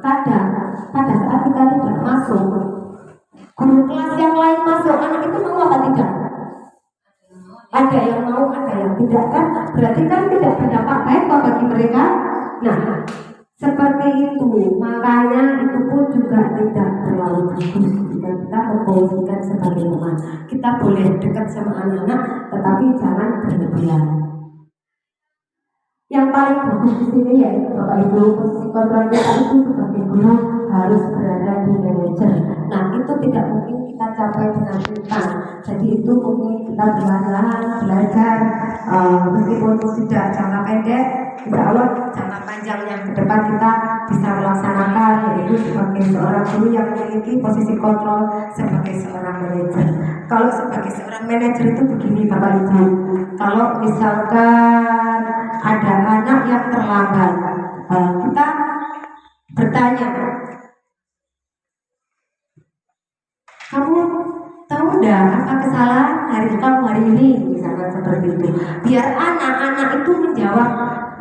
Kadang pada saat kita tidak masuk, guru kelas yang lain masuk, anak itu mau apa tidak? Ada yang mau, ada yang tidak kan? Berarti kan tidak berdampak baik bagi mereka. Nah, seperti itu, makanya itu pun juga tidak terlalu bagus jika kita memposisikan sebagai teman. Kita boleh dekat sama anak-anak, tetapi jangan berlebihan. Yang paling bagus di sini yaitu Bapak Ibu, posisi kontrol kita itu sebagai guru harus berada di manajer. Nah, itu tidak mungkin kita capai dengan instan. Jadi itu mungkin kita perlahan-lahan belajar, meskipun tidak jangka pendek, insya Allah jangka panjang yang ke depan kita bisa melaksanakan, yaitu sebagai seorang guru yang memiliki posisi kontrol sebagai seorang manajer. Kalau sebagai seorang manajer itu begini Bapak Ibu, kalau misalkan ada anak yang terlambat, kita bertanya, kamu tahu enggak apa kesalahan kamu hari ini, misalkan seperti itu. Biar anak-anak itu menjawab,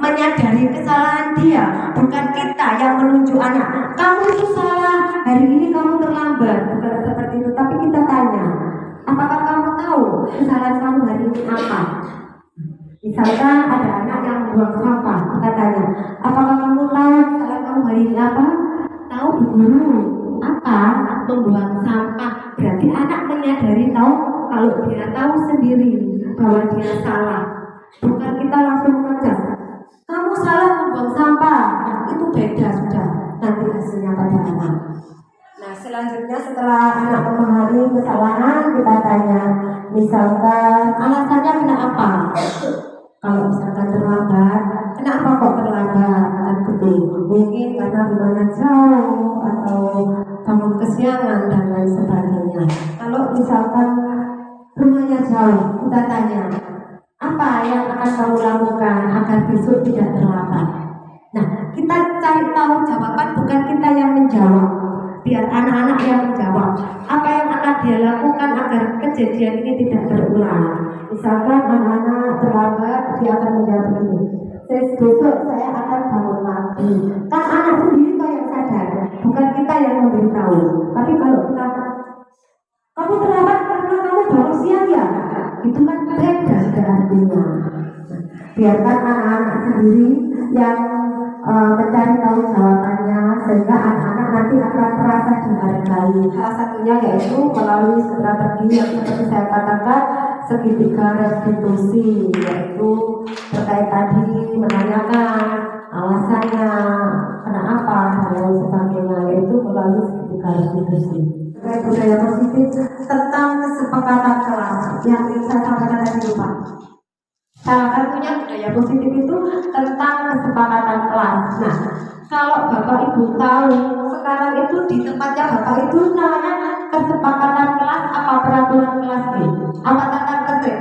menyadari kesalahan dia, bukan kita yang menunjuk anak. Kamu itu salah, hari ini kamu terlambat, bukan seperti itu. Tapi kita tanya, apakah kamu tahu kesalahan kamu hari ini apa? Misalkan ada anak yang membuang sampah, kita tanya, apakah kamu tahu kesalahan kamu hari ini apa? Tahu dulu apa membuang sampah. Berarti anak menyadari, tahu kalau dia tahu sendiri bahwa dia salah, bukan kita langsung mengejar. Kamu salah membuang sampah, nah, itu beda sudah nanti hasilnya pada anak. Nah selanjutnya setelah anak memahami kesalahan, kita tanya, misalkan alasannya kenapa? Kalau misalkan terlambat, kenapa kok terlambat? Kan gitu. Mungkin karena rumahnya jauh atau bangun kesiangan dan lain sebagainya. Kalau misalkan rumahnya jauh, kita tanya, apa yang akan kamu lakukan agar besok tidak terlambat? Nah, kita cari tahu jawaban, bukan kita yang menjawab. Biar anak-anak yang menjawab. Apa yang akan dia lakukan agar kejadian ini tidak berulang? Misalkan anak-anak terlambat, dia akan menjawab begini, besok saya akan bangun pagi. Kan anak sendiri kok yang sadar, bukan kita yang memberitahu. Tapi kalau kita, kamu terlambat karena kamu bangun siang ya, itu kan beda sudah artinya. Biarkan anak-anak sendiri yang mencari tahu jawabannya, sehingga anak-anak nanti akan merasa dihargai. Salah satunya yaitu melalui strategi yang seperti saya katakan, segitiga restitusi, yaitu terkait tadi menanyakan alasannya kenapa dan lain sebagainya, yaitu melalui segitiga restitusi. Terkait budaya positif tentang kesepakatan kelas yang saya sampaikan tadi Pak. Salah satunya budaya positif itu tentang kesepakatan kelas. Nah, kalau Bapak Ibu tahu sekarang itu di tempatnya Bapak itu namanya kesepakatan kelas apa peraturan kelas B? Apa tata tertib?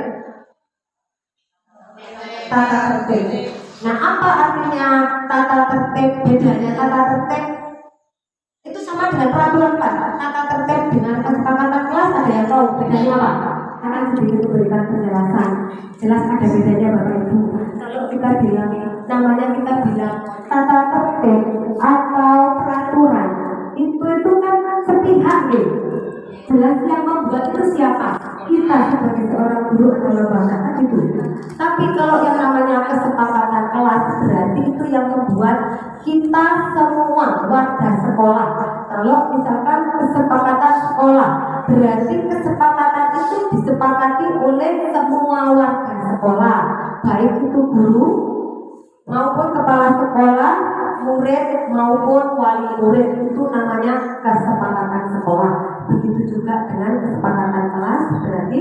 Tata tertib. Nah, apa artinya tata tertib? Bedanya tata tertib itu sama dengan peraturan kelas. Tata tertib dengan kesepakatan kelas ada yang tahu bedanya apa? Akan sedikit memberikan penjelasan. Jelas ada bedanya Bapak Ibu. Kalau kita bilang, namanya kita bilang tata tertib atau peraturan, itu kan sepihak nih. Jelas yang membuat itu siapa? Kita sebagai seorang guru atau lembaga kan itu. Tapi kalau yang namanya kesepakatan kelas, berarti itu yang membuat kita semua warga sekolah. Kalau misalkan kesepakatan sekolah, berarti kesepakatan itu disepakati oleh semua warga sekolah, baik itu guru maupun kepala sekolah, murid maupun wali murid, itu namanya kesepakatan sekolah. Begitu juga dengan kesepakatan kelas, berarti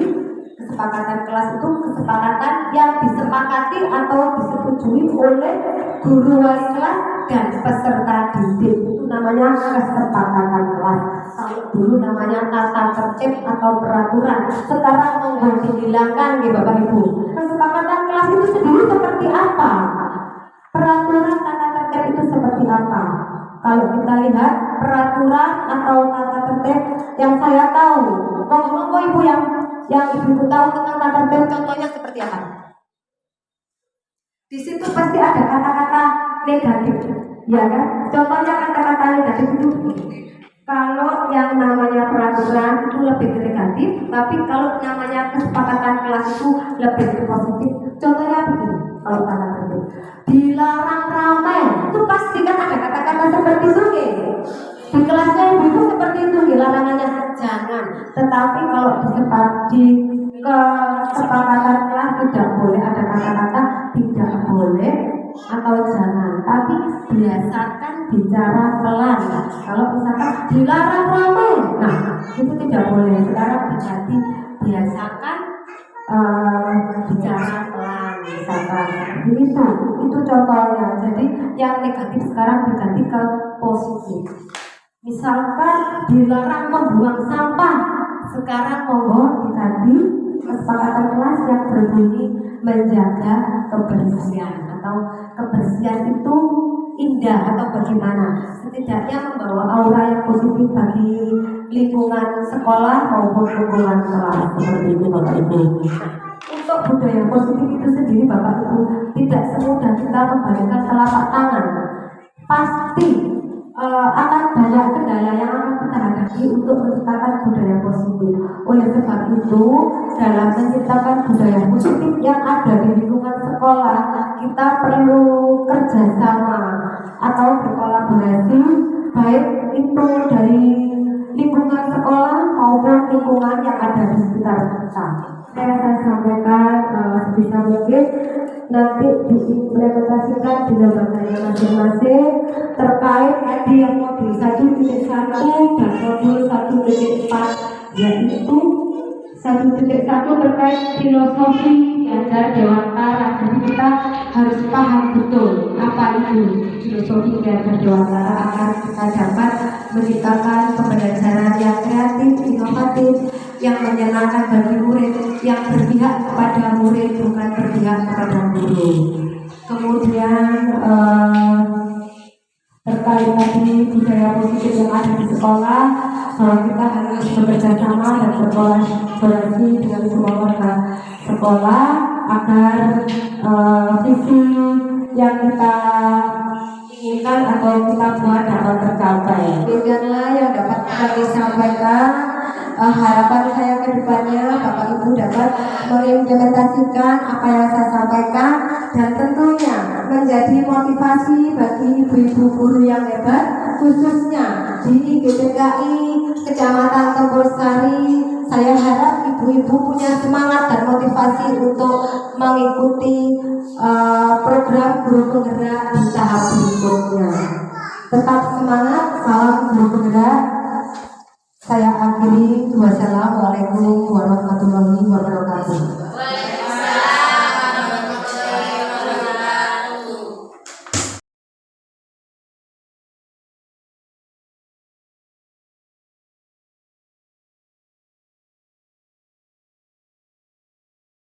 kesepakatan kelas itu kesepakatan yang disepakati atau disetujui oleh guru wali kelas dan peserta didik, itu namanya kesepakatan kelas. Kalau dulu namanya tata tertib atau peraturan, sekarang mau dihilangkan ya Bapak Ibu. Kesepakatan kelas itu sendiri seperti apa? Peraturan tata tertib itu seperti apa? Kalau kita lihat peraturan atau tata tertib yang saya tahu, monggo Ibu yang Ibu tahu tentang tata tertib, contohnya seperti apa? Di situ pasti ada kata-kata negatif, ya kan? Contohnya kata-kata negatif itu kalau yang namanya peraturan itu lebih ke negatif, tapi kalau namanya kesepakatan kelas itu lebih ke positif. Contohnya begini, kalau kata tertib, dilarang ramai, itu pasti kan ada kata-kata seperti itu, di kelasnya ibu seperti itu, larangannya jangan. Tetapi kalau di kesepakatan kelas tidak boleh ada kata-kata tidak boleh atau jangan, tapi biasakan bicara pelan. Kalau misalkan dilarang ramai, nah itu tidak boleh. Sekarang diganti biasakan bicara pelan, misalkan itu contohnya. Jadi yang negatif sekarang diganti ke positif. Misalkan dilarang membuang sampah, sekarang monggo diganti kesepakatan kelas yang berbunyi menjaga kebersihan, atau kebersihan itu indah atau bagaimana, setidaknya membawa aura yang positif bagi lingkungan sekolah maupun lingkungan kelas seperti itu Bapak Ibu. Untuk budaya positif itu sendiri Bapak Ibu, tidak semudah kita membalikkan telapak tangan. Pasti akan banyak kendala yang akan kita hadapi untuk menciptakan budaya positif. Oleh sebab itu, dalam menciptakan budaya positif yang ada di lingkungan sekolah, kita perlu kerjasama atau berkolaborasi, baik itu dari lingkungan sekolah maupun lingkungan yang ada di sekitar kita. Saya akan sampaikan sebisa mungkin nanti diimplementasikan di lembaganya masing-masing terkait tadi yang modul 1.1 dan modul 1.4, yaitu 1.1 terkait filosofi diajar Dewantara. Jadi kita harus paham betul apa itu filosofi diajar Dewantara agar kita dapat menciptakan pembelajaran yang kreatif, inovatif, yang menyenangkan bagi murid, yang berpihak kepada murid bukan berpihak kepada guru. Kemudian terkait tadi budaya positif yang ada di sekolah, bahwa kita harus bekerja sama dan berkolaborasi dengan semua warga sekolah agar visi yang kita inginkan atau kita buat dapat tercapai. Demikianlah yang dapat kami sampaikan. Harapan saya ke depannya Bapak Ibu dapat mengimplementasikan apa yang saya sampaikan dan tentunya menjadi motivasi bagi ibu-ibu guru yang hebat, khususnya di GPKI Kecamatan Tempolsari. Saya harap ibu-ibu punya semangat dan motivasi untuk mengikuti program guru penggerak di tahap berikutnya. Tetap semangat, salam guru penggerak. Saya akhiri. Wassalamualaikum warahmatullahi wabarakatuh.